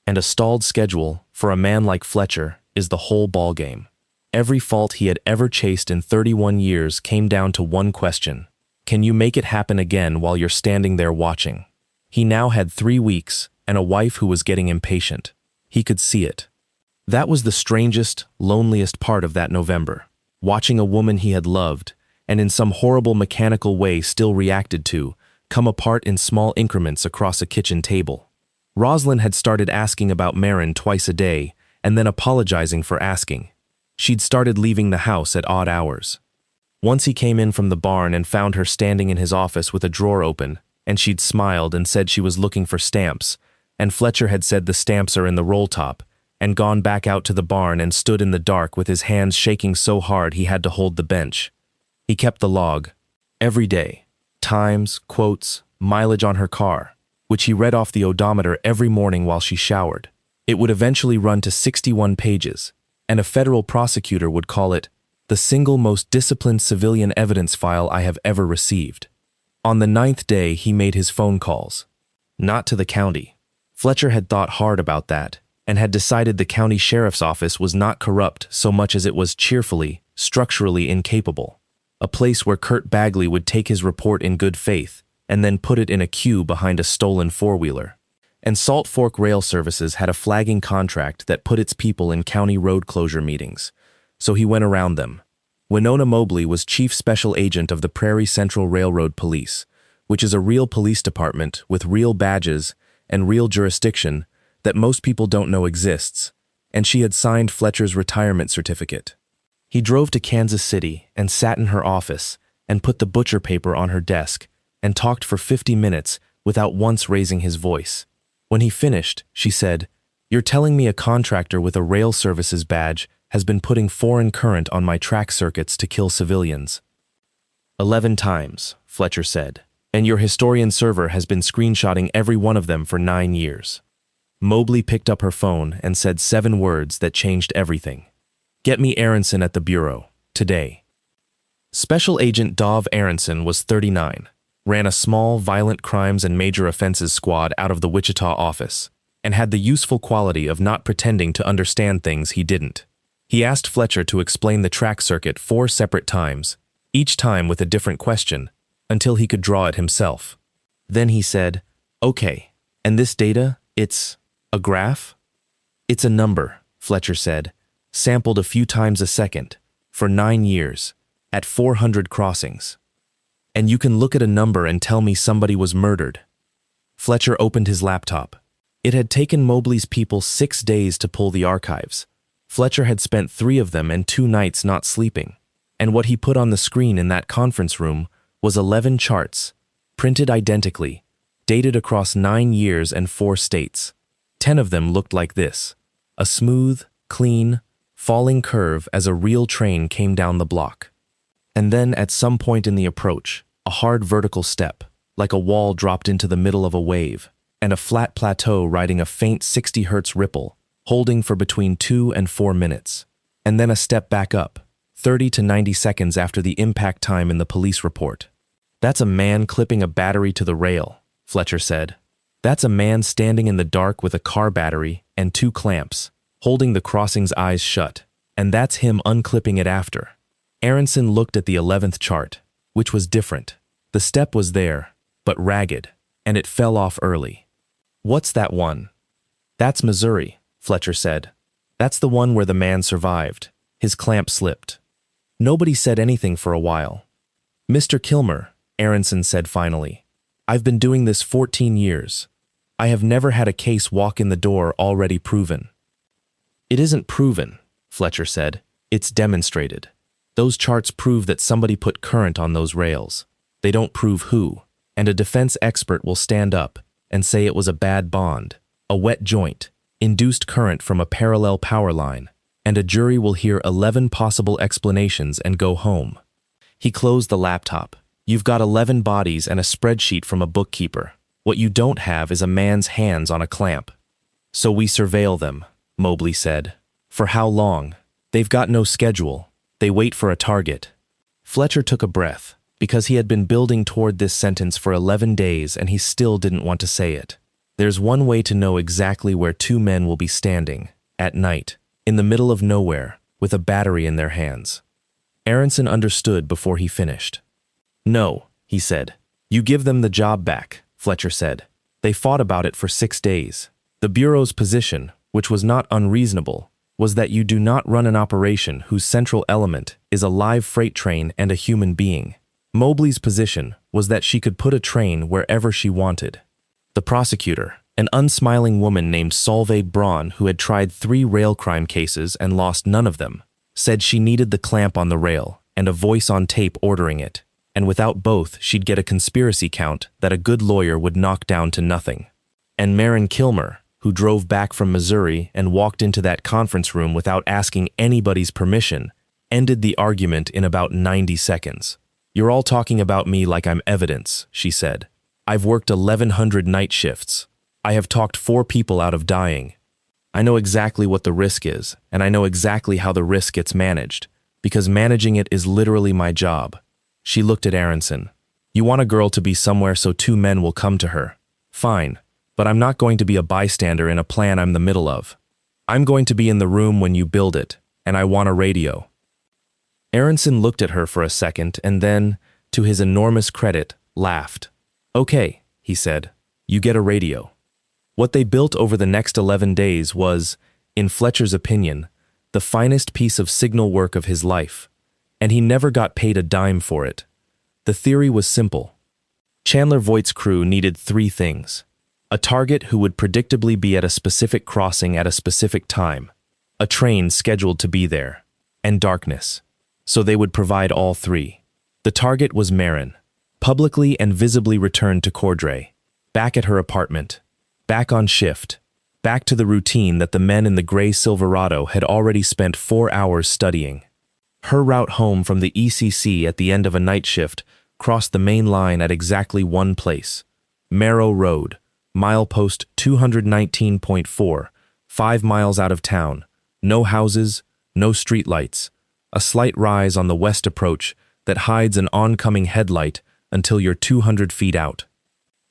And a stalled schedule, for a man like Fletcher, is the whole ballgame. Every fault he had ever chased in 31 years came down to one question. Can you make it happen again while you're standing there watching? He now had 3 weeks, and a wife who was getting impatient. He could see it. That was the strangest, loneliest part of that November. Watching a woman he had loved, and in some horrible mechanical way still reacted to, come apart in small increments across a kitchen table. Rosalind had started asking about Maren twice a day, and then apologizing for asking. She'd started leaving the house at odd hours. Once he came in from the barn and found her standing in his office with a drawer open, and she'd smiled and said she was looking for stamps, and Fletcher had said the stamps are in the roll top, and gone back out to the barn and stood in the dark with his hands shaking so hard he had to hold the bench. He kept the log. Every day. Times, quotes, mileage on her car, which he read off the odometer every morning while she showered. It would eventually run to 61 pages, and a federal prosecutor would call it the single most disciplined civilian evidence file I have ever received. On the 9th day, he made his phone calls. Not to the county. Fletcher had thought hard about that, and had decided the county sheriff's office was not corrupt so much as it was cheerfully, structurally incapable. A place where Kurt Bagley would take his report in good faith, and then put it in a queue behind a stolen four-wheeler. And Salt Fork Rail Services had a flagging contract that put its people in county road closure meetings, so he went around them. Winona Mobley was chief special agent of the Prairie Central Railroad Police, which is a real police department with real badges and real jurisdiction that most people don't know exists, and she had signed Fletcher's retirement certificate. He drove to Kansas City and sat in her office and put the butcher paper on her desk and talked for 50 minutes without once raising his voice. When he finished, she said, "You're telling me a contractor with a rail services badge has been putting foreign current on my track circuits to kill civilians?" 11 times, Fletcher said, "and your historian server has been screenshotting every one of them for 9 years." Mobley picked up her phone and said 7 words that changed everything. "Get me Aronson at the bureau, today." Special Agent Dov Aronson was 39, ran a small violent crimes and major offenses squad out of the Wichita office, and had the useful quality of not pretending to understand things he didn't. He asked Fletcher to explain the track circuit 4 separate times, each time with a different question, until he could draw it himself. Then he said, "Okay, and this data, it's a graph?" "It's a number," Fletcher said, "sampled a few times a second, for 9 years, at 400 crossings. And you can look at a number and tell me somebody was murdered." Fletcher opened his laptop. It had taken Mobley's people 6 days to pull the archives. Fletcher had spent 3 of them and 2 nights not sleeping. And what he put on the screen in that conference room was 11 charts, printed identically, dated across 9 years and 4 states. 10 of them looked like this: a smooth, clean, falling curve as a real train came down the block. And then at some point in the approach, a hard vertical step, like a wall dropped into the middle of a wave, and a flat plateau riding a faint 60 hertz ripple, holding for between 2 and 4 minutes. And then a step back up, 30 to 90 seconds after the impact time in the police report. "That's a man clipping a battery to the rail," Fletcher said. "That's a man standing in the dark with a car battery and 2 clamps, holding the crossing's eyes shut, and that's him unclipping it after." Aronson looked at the 11th chart, which was different. The step was there, but ragged, and it fell off early. "What's that one?" "That's Missouri," Fletcher said. "That's the one where the man survived. His clamp slipped." Nobody said anything for a while. "Mr. Kilmer," Aronson said finally, "I've been doing this 14 years. I have never had a case walk in the door already proven." "It isn't proven," Fletcher said. "It's demonstrated. Those charts prove that somebody put current on those rails. They don't prove who, and a defense expert will stand up and say it was a bad bond, a wet joint, induced current from a parallel power line, and a jury will hear 11 possible explanations and go home." He closed the laptop. "You've got 11 bodies and a spreadsheet from a bookkeeper. What you don't have is a man's hands on a clamp." "So we surveil them," Mobley said. "For how long? They've got no schedule. They wait for a target." Fletcher took a breath, because he had been building toward this sentence for 11 days and he still didn't want to say it. "There's one way to know exactly where 2 men will be standing, at night, in the middle of nowhere, with a battery in their hands." Aronson understood before he finished. "No," he said. "You give them the job back," Fletcher said. "They fought about it for 6 days. The Bureau's position, which was not unreasonable, was that you do not run an operation whose central element is a live freight train and a human being. Mobley's position was that she could put a train wherever she wanted. The prosecutor, an unsmiling woman named Solveig Braun who had tried 3 rail crime cases and lost none of them, said she needed the clamp on the rail and a voice on tape ordering it, and without both she'd get a conspiracy count that a good lawyer would knock down to nothing. And Maren Kilmer, who drove back from Missouri and walked into that conference room without asking anybody's permission, ended the argument in about 90 seconds. "You're all talking about me like I'm evidence," she said. "I've worked 1,100 night shifts. I have talked 4 people out of dying. I know exactly what the risk is, and I know exactly how the risk gets managed, because managing it is literally my job." She looked at Aronson. "You want a girl to be somewhere so 2 men will come to her. Fine. But I'm not going to be a bystander in a plan I'm the middle of. I'm going to be in the room when you build it, and I want a radio." Aronson looked at her for a second and then, to his enormous credit, laughed. "Okay," he said, "you get a radio." What they built over the next 11 days was, in Fletcher's opinion, the finest piece of signal work of his life, and he never got paid a dime for it. The theory was simple. Chandler Voight's crew needed 3 things. A target who would predictably be at a specific crossing at a specific time, a train scheduled to be there, and darkness. So they would provide all 3. The target was Maren, publicly and visibly returned to Cordray, back at her apartment, Back on shift. Back to the routine that the men in the gray Silverado had already spent 4 hours studying. Her route home from the ECC at the end of a night shift crossed the main line at exactly one place. Marrow Road, milepost 219.4, 5 miles out of town. No houses, no streetlights. A slight rise on the west approach that hides an oncoming headlight until you're 200 feet out.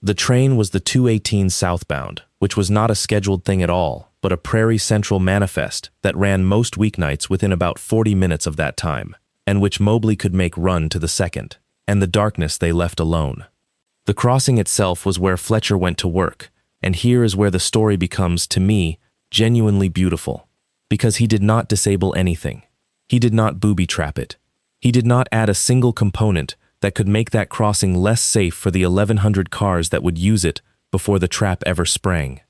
The train was the 218 southbound, which was not a scheduled thing at all, but a Prairie Central manifest that ran most weeknights within about 40 minutes of that time, and which Mobley could make run to the second, and the darkness they left alone. The crossing itself was where Fletcher went to work, and here is where the story becomes, to me, genuinely beautiful. Because he did not disable anything. He did not booby-trap it. He did not add a single component that could make that crossing less safe for the 1,100 cars that would use it before the trap ever sprang.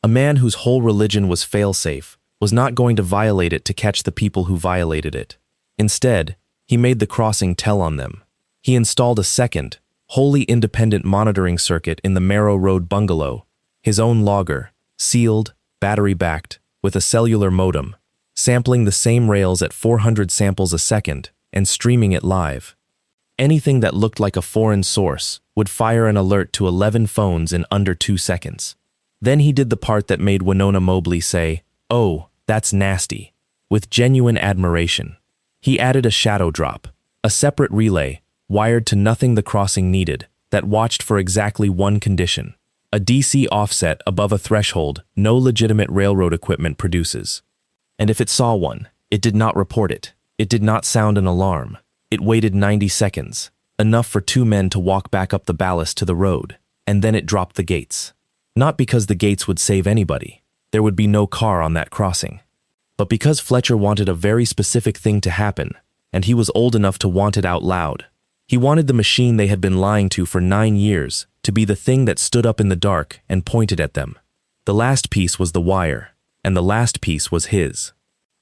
A man whose whole religion was fail-safe was not going to violate it to catch the people who violated it. Instead, he made the crossing tell on them. He installed a second, wholly independent monitoring circuit in the Marrow Road bungalow, his own logger, sealed, battery-backed, with a cellular modem, sampling the same rails at 400 samples a second and streaming it live. Anything that looked like a foreign source would fire an alert to 11 phones in under 2 seconds. Then he did the part that made Winona Mobley say, "Oh, that's nasty," with genuine admiration. He added a shadow drop, a separate relay, wired to nothing the crossing needed, that watched for exactly one condition: a DC offset above a threshold no legitimate railroad equipment produces. And if it saw one, it did not report it. It did not sound an alarm. It waited 90 seconds, enough for 2 men to walk back up the ballast to the road, and then it dropped the gates. Not because the gates would save anybody. There would be no car on that crossing. But because Fletcher wanted a very specific thing to happen, and he was old enough to want it out loud. He wanted the machine they had been lying to for 9 years to be the thing that stood up in the dark and pointed at them. The last piece was the wire, and the last piece was his.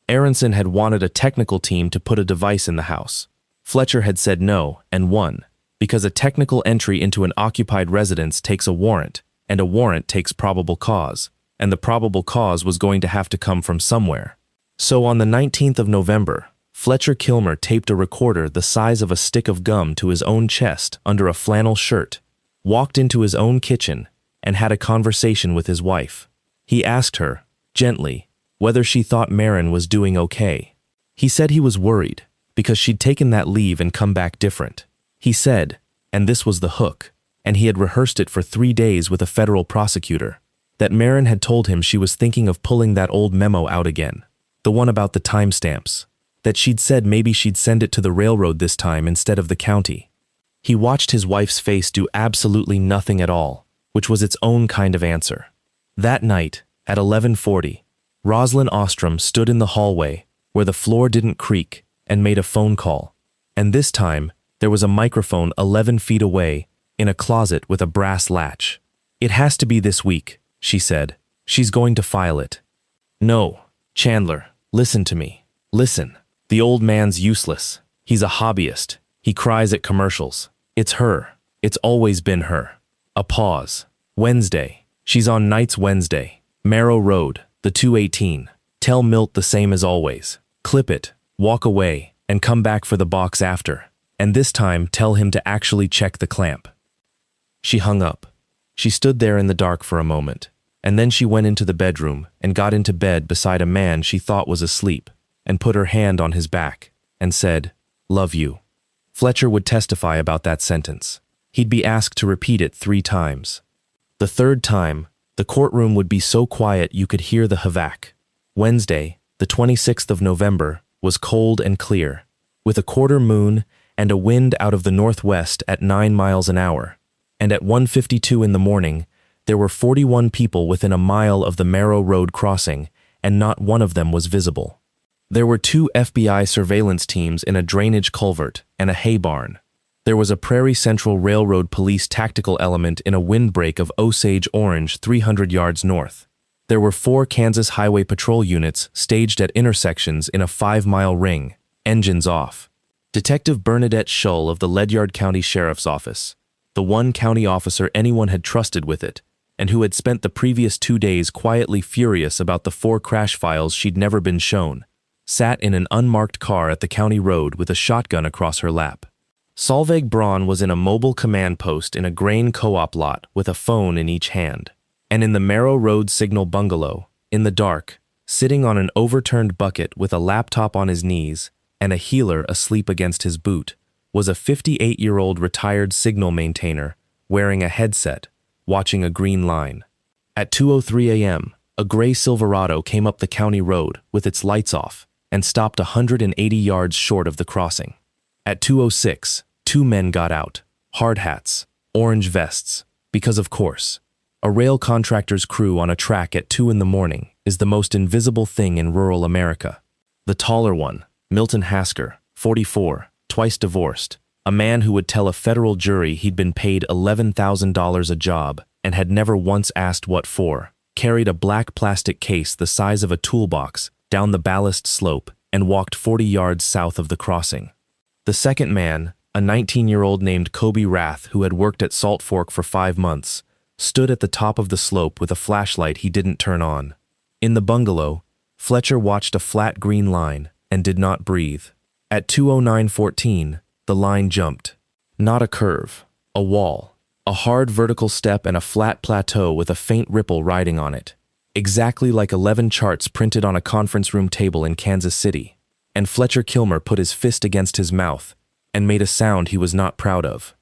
Aronson had wanted a technical team to put a device in the house. Fletcher had said no and won, because a technical entry into an occupied residence takes a warrant, and a warrant takes probable cause, and the probable cause was going to have to come from somewhere. So on the 19th of November, Fletcher Kilmer taped a recorder the size of a stick of gum to his own chest under a flannel shirt, walked into his own kitchen, and had a conversation with his wife. He asked her, gently, whether she thought Maren was doing okay. He said he was worried, because she'd taken that leave and come back different. He said, and this was the hook, and he had rehearsed it for 3 days with a federal prosecutor, that Maren had told him she was thinking of pulling that old memo out again, the one about the timestamps, that she'd said maybe she'd send it to the railroad this time instead of the county. He watched his wife's face do absolutely nothing at all, which was its own kind of answer. That night, at 11:40, Rosalind Ostrom stood in the hallway where the floor didn't creak and made a phone call, and this time there was a microphone 11 feet away in a closet with a brass latch. "It has to be this week," she said. "She's going to file it." "No, Chandler, listen to me. Listen. The old man's useless. He's a hobbyist. He cries at commercials. It's her. It's always been her." A pause. "Wednesday. She's on nights Wednesday. Marrow Road, the 218. Tell Milt the same as always. Clip it, walk away, and come back for the box after. And this time tell him to actually check the clamp." She hung up. She stood there in the dark for a moment, and then she went into the bedroom and got into bed beside a man she thought was asleep, and put her hand on his back, and said, "Love you." Fletcher would testify about that sentence. He'd be asked to repeat it 3 times. The 3rd time, the courtroom would be so quiet you could hear the havoc. Wednesday, the 26th of November, was cold and clear, with a quarter moon and a wind out of the northwest at 9 miles an hour. And at 1:52 in the morning, there were 41 people within a mile of the Marrow Road crossing, and not one of them was visible. There were 2 FBI surveillance teams in a drainage culvert and a hay barn. There was a Prairie Central Railroad police tactical element in a windbreak of Osage Orange 300 yards north. There were 4 Kansas Highway Patrol units staged at intersections in a 5-mile ring, engines off. Detective Bernadette Shull of the Ledyard County Sheriff's Office, the one county officer anyone had trusted with it, and who had spent the previous 2 days quietly furious about the 4 crash files she'd never been shown, sat in an unmarked car at the county road with a shotgun across her lap. Solveig Braun was in a mobile command post in a grain co-op lot with a phone in each hand. And in the Marrow Road Signal Bungalow, in the dark, sitting on an overturned bucket with a laptop on his knees and a healer asleep against his boot, was a 58-year-old retired signal maintainer wearing a headset, watching a green line. At 2:03 a.m., a gray Silverado came up the county road with its lights off and stopped 180 yards short of the crossing. At 2:06, 2 men got out, hard hats, orange vests, because of course. A rail contractor's crew on a track at 2 in the morning is the most invisible thing in rural America. The taller one, Milton Hasker, 44, twice divorced, a man who would tell a federal jury he'd been paid $11,000 a job and had never once asked what for, carried a black plastic case the size of a toolbox down the ballast slope and walked 40 yards south of the crossing. The second man, a 19-year-old named Kobe Rath who had worked at Salt Fork for 5 months, stood at the top of the slope with a flashlight he didn't turn on. In the bungalow, Fletcher watched a flat green line and did not breathe. At 2:09:14, the line jumped. Not a curve, a wall, a hard vertical step and a flat plateau with a faint ripple riding on it, exactly like 11 charts printed on a conference room table in Kansas City. And Fletcher Kilmer put his fist against his mouth and made a sound he was not proud of.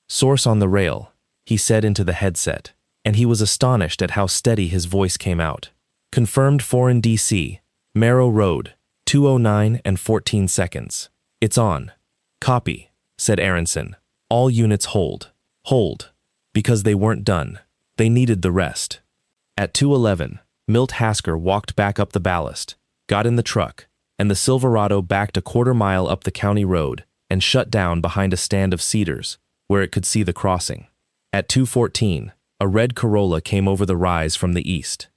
"Source on the rail," he said into the headset, and he was astonished at how steady his voice came out. "Confirmed 4 in DC, Marrow Road, 2:09:14 seconds. It's on." "Copy," said Aronson. "All units hold." Hold. Because they weren't done. They needed the rest. At 2:11, Milt Hasker walked back up the ballast, got in the truck, and the Silverado backed a quarter mile up the county road and shut down behind a stand of cedars, where it could see the crossing. At 2:14, a red Corolla came over the rise from the east.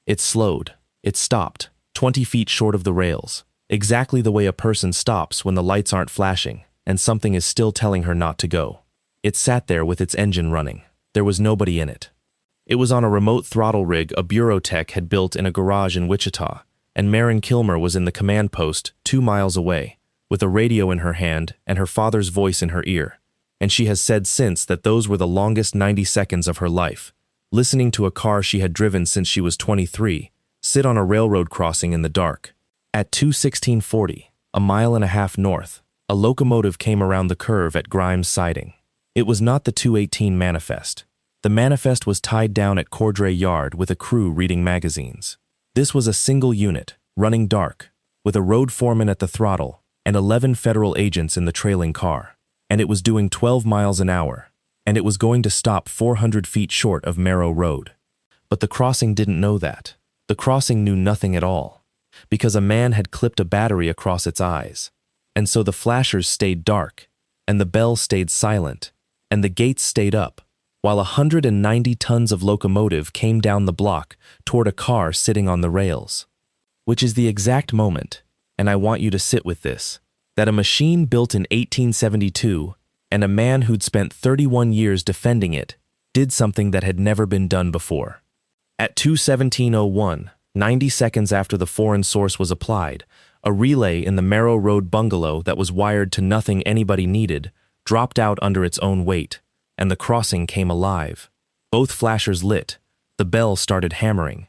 It slowed. It stopped, 20 feet short of the rails, exactly the way a person stops when the lights aren't flashing and something is still telling her not to go. It sat there with its engine running. There was nobody in it. It was on a remote throttle rig a bureau tech had built in a garage in Wichita, and Maren Kilmer was in the command post 2 miles away, with a radio in her hand and her father's voice in her ear. And she has said since that those were the longest 90 seconds of her life, listening to a car she had driven since she was 23, sit on a railroad crossing in the dark. At 2:16:40, a mile and a half north, a locomotive came around the curve at Grimes Siding. It was not the 218 manifest. The manifest was tied down at Cordray Yard with a crew reading magazines. This was a single unit, running dark, with a road foreman at the throttle and 11 federal agents in the trailing car. And it was doing 12 miles an hour, and it was going to stop 400 feet short of Marrow Road. But the crossing didn't know that. The crossing knew nothing at all, because a man had clipped a battery across its eyes. And so the flashers stayed dark, and the bell stayed silent, and the gates stayed up, while 190 tons of locomotive came down the block toward a car sitting on the rails. Which is the exact moment, and I want you to sit with this, that a machine built in 1872 and a man who'd spent 31 years defending it did something that had never been done before. At 2:17:01, 90 seconds after the foreign source was applied, a relay in the Marrow Road bungalow that was wired to nothing anybody needed dropped out under its own weight, and the crossing came alive. Both flashers lit. The bell started hammering.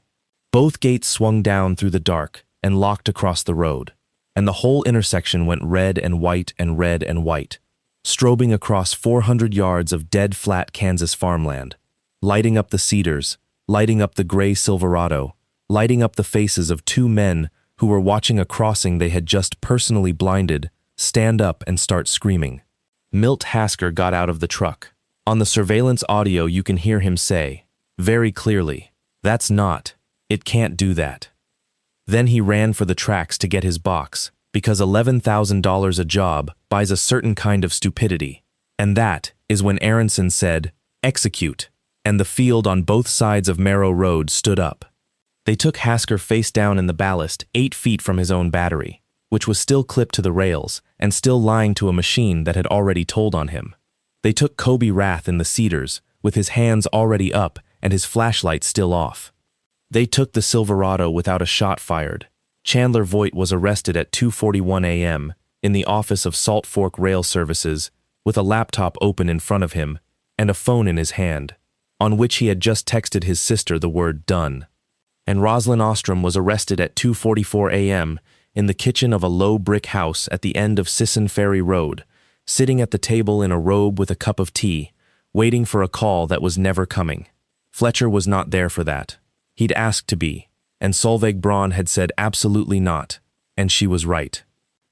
Both gates swung down through the dark and locked across the road, and the whole intersection went red and white and red and white, strobing across 400 yards of dead flat Kansas farmland, lighting up the cedars, lighting up the gray Silverado, lighting up the faces of 2 men who were watching a crossing they had just personally blinded stand up and start screaming. Milt Hasker got out of the truck. On the surveillance audio you can hear him say, very clearly, "That's not, it can't do that." Then he ran for the tracks to get his box, because $11,000 a job buys a certain kind of stupidity. And that is when Aronson said, "Execute," and the field on both sides of Marrow Road stood up. They took Hasker face down in the ballast 8 feet from his own battery, which was still clipped to the rails and still lying to a machine that had already told on him. They took Kobe Rath in the cedars, with his hands already up and his flashlight still off. They took the Silverado without a shot fired. Chandler Voigt was arrested at 2:41 a.m. in the office of Salt Fork Rail Services with a laptop open in front of him and a phone in his hand, on which he had just texted his sister the word done. And Rosalind Ostrom was arrested at 2:44 a.m. in the kitchen of a low brick house at the end of Sisson Ferry Road, sitting at the table in a robe with a cup of tea, waiting for a call that was never coming. Fletcher was not there for that. He'd asked to be, and Solveig Braun had said absolutely not, and she was right.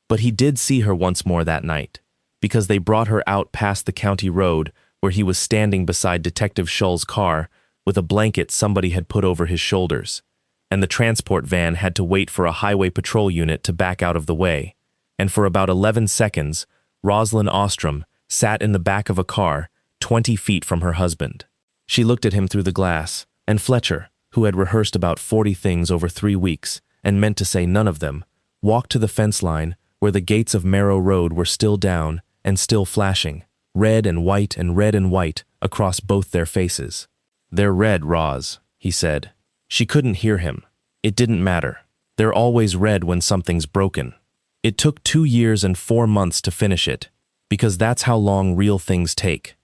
But he did see her once more that night, because they brought her out past the county road where he was standing beside Detective Shull's car with a blanket somebody had put over his shoulders, and the transport van had to wait for a highway patrol unit to back out of the way, and for about 11 seconds, Rosalind Ostrom sat in the back of a car 20 feet from her husband. She looked at him through the glass, and Fletcher, who had rehearsed about 40 things over 3 weeks and meant to say none of them, walked to the fence line where the gates of Marrow Road were still down and still flashing, red and white across both their faces. "They're red, Roz," he said. She couldn't hear him. It didn't matter. They're always red when something's broken. It took 2 years and 4 months to finish it, because that's how long real things take.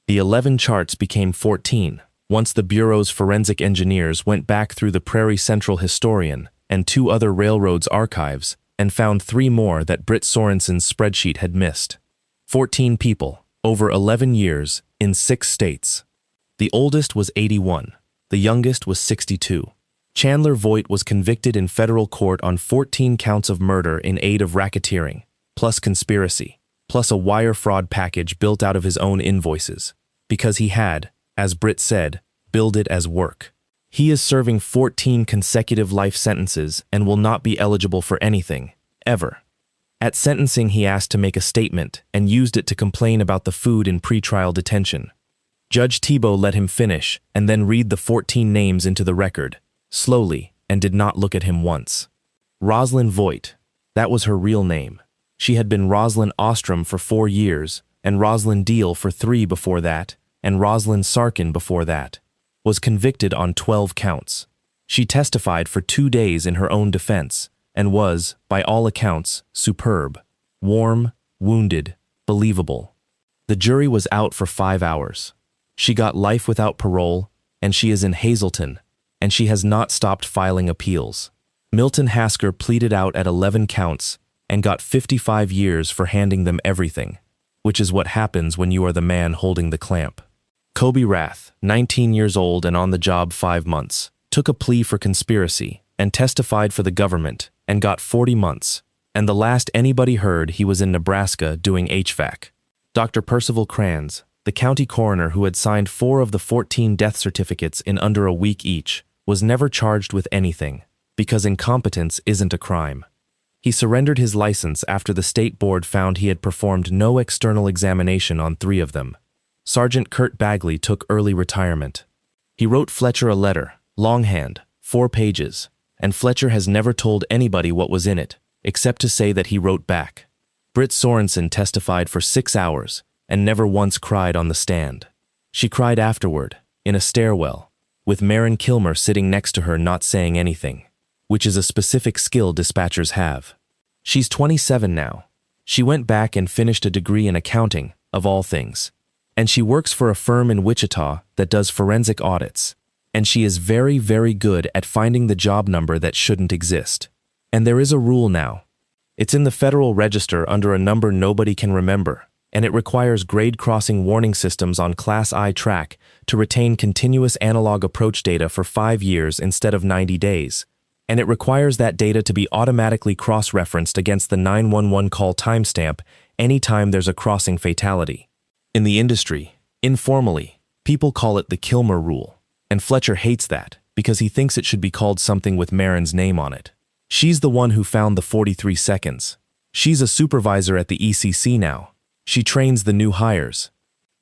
The 11 charts became 14, once the Bureau's forensic engineers went back through the Prairie Central Historian and 2 other railroads' archives and found 3 more that Britt Sorensen's spreadsheet had missed. 14 people, over 11 years, in 6 states. The oldest was 81. The youngest was 62. Chandler Voigt was convicted in federal court on 14 counts of murder in aid of racketeering, plus conspiracy, plus a wire fraud package built out of his own invoices, because he had, as Britt said, billed it as work. He is serving 14 consecutive life sentences and will not be eligible for anything, ever. At sentencing, he asked to make a statement and used it to complain about the food in pretrial detention. Judge Thibault let him finish and then read the 14 names into the record, slowly, and did not look at him once. Rosalind Voigt, that was her real name. She had been Rosalind Ostrom for 4 years, and Rosalind Deal for 3 before that, and Rosalind Sarkin before that, was convicted on 12 counts. She testified for 2 days in her own defense, and was, by all accounts, superb, warm, wounded, believable. The jury was out for 5 hours. She got life without parole, and she is in Hazleton, and she has not stopped filing appeals. Milton Hasker pleaded out at 11 counts and got 55 years for handing them everything, which is what happens when you are the man holding the clamp. Kobe Rath, 19 years old and on the job 5 months, took a plea for conspiracy and testified for the government and got 40 months, and the last anybody heard he was in Nebraska doing HVAC. Dr. Percival Kranz, the county coroner who had signed 4 of the 14 death certificates in under a week each, was never charged with anything, because incompetence isn't a crime. He surrendered his license after the state board found he had performed no external examination on 3 of them. Sergeant Kurt Bagley took early retirement. He wrote Fletcher a letter, longhand, 4 pages, and Fletcher has never told anybody what was in it, except to say that he wrote back. Britt Sorensen testified for 6 hours and never once cried on the stand. She cried afterward, in a stairwell, with Maren Kilmer sitting next to her not saying anything, which is a specific skill dispatchers have. She's 27 now. She went back and finished a degree in accounting, of all things. And she works for a firm in Wichita that does forensic audits. And she is very, very good at finding the job number that shouldn't exist. And there is a rule now. It's in the Federal Register under a number nobody can remember, and it requires grade-crossing warning systems on Class I track to retain continuous analog approach data for 5 years instead of 90 days. And it requires that data to be automatically cross-referenced against the 911 call timestamp anytime there's a crossing fatality. In the industry, informally, people call it the Kilmer Rule, and Fletcher hates that because he thinks it should be called something with Maren's name on it. She's the one who found the 43 seconds. She's a supervisor at the ECC now. She trains the new hires.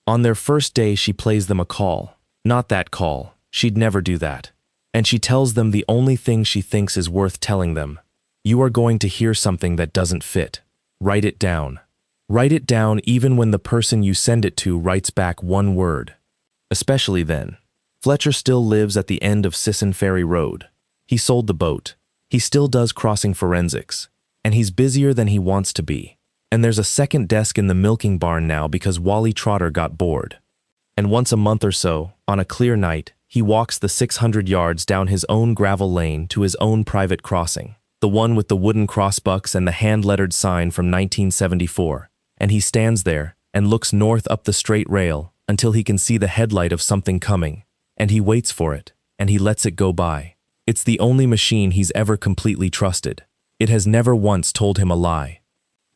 On their first day, she plays them a call. Not that call. She'd never do that. And she tells them the only thing she thinks is worth telling them. You are going to hear something that doesn't fit. Write it down. Write it down even when the person you send it to writes back 1 word. Especially then. Fletcher still lives at the end of Sisson Ferry Road. He sold the boat. He still does crossing forensics. And he's busier than he wants to be. And there's a second desk in the milking barn now because Wally Trotter got bored. And once a month or so, on a clear night, he walks the 600 yards down his own gravel lane to his own private crossing, the one with the wooden crossbucks and the hand-lettered sign from 1974. And he stands there and looks north up the straight rail until he can see the headlight of something coming. And he waits for it, and he lets it go by. It's the only machine he's ever completely trusted. It has never once told him a lie.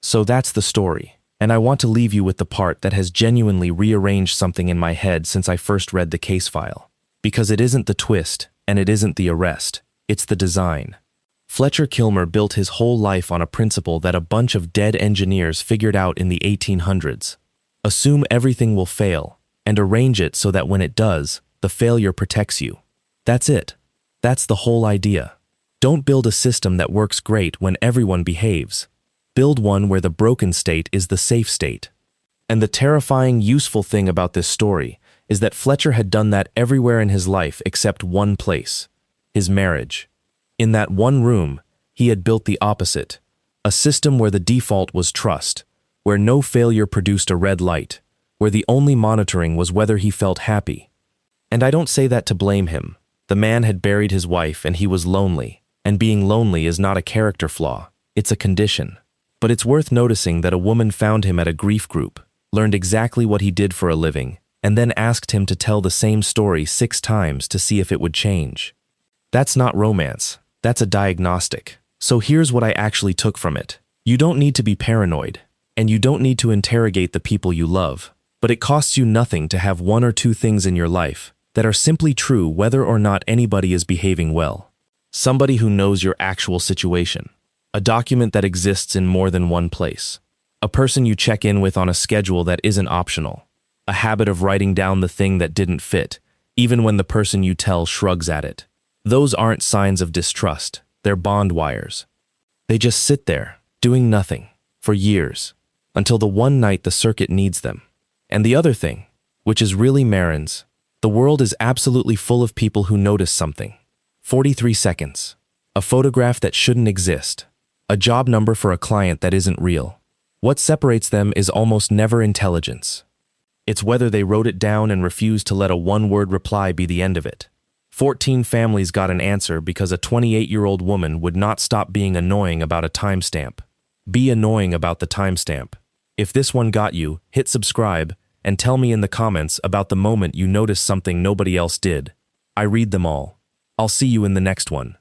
So that's the story, and I want to leave you with the part that has genuinely rearranged something in my head since I first read the case file. Because it isn't the twist, and it isn't the arrest, it's the design. Fletcher Kilmer built his whole life on a principle that a bunch of dead engineers figured out in the 1800s. Assume everything will fail, and arrange it so that when it does, the failure protects you. That's it. That's the whole idea. Don't build a system that works great when everyone behaves. Build one where the broken state is the safe state. And the terrifying, useful thing about this story is that Fletcher had done that everywhere in his life except one place, his marriage. In that one room, he had built the opposite, a system where the default was trust, where no failure produced a red light, where the only monitoring was whether he felt happy. And I don't say that to blame him. The man had buried his wife and he was lonely, and being lonely is not a character flaw, it's a condition. But it's worth noticing that a woman found him at a grief group, learned exactly what he did for a living, and then asked him to tell the same story 6 times to see if it would change. That's not romance, that's a diagnostic. So here's what I actually took from it. You don't need to be paranoid, and you don't need to interrogate the people you love, but it costs you nothing to have 1 or 2 things in your life that are simply true whether or not anybody is behaving well. Somebody who knows your actual situation. A document that exists in more than one place. A person you check in with on a schedule that isn't optional. A habit of writing down the thing that didn't fit, even when the person you tell shrugs at it. Those aren't signs of distrust, they're bond wires. They just sit there, doing nothing, for years, until the one night the circuit needs them. And the other thing, which is really Maren's, the world is absolutely full of people who notice something. 43 seconds. A photograph that shouldn't exist. A job number for a client that isn't real. What separates them is almost never intelligence. It's whether they wrote it down and refused to let a one-word reply be the end of it. 14 families got an answer because a 28-year-old woman would not stop being annoying about a timestamp. Be annoying about the timestamp. If this one got you, hit subscribe and tell me in the comments about the moment you noticed something nobody else did. I read them all. I'll see you in the next one.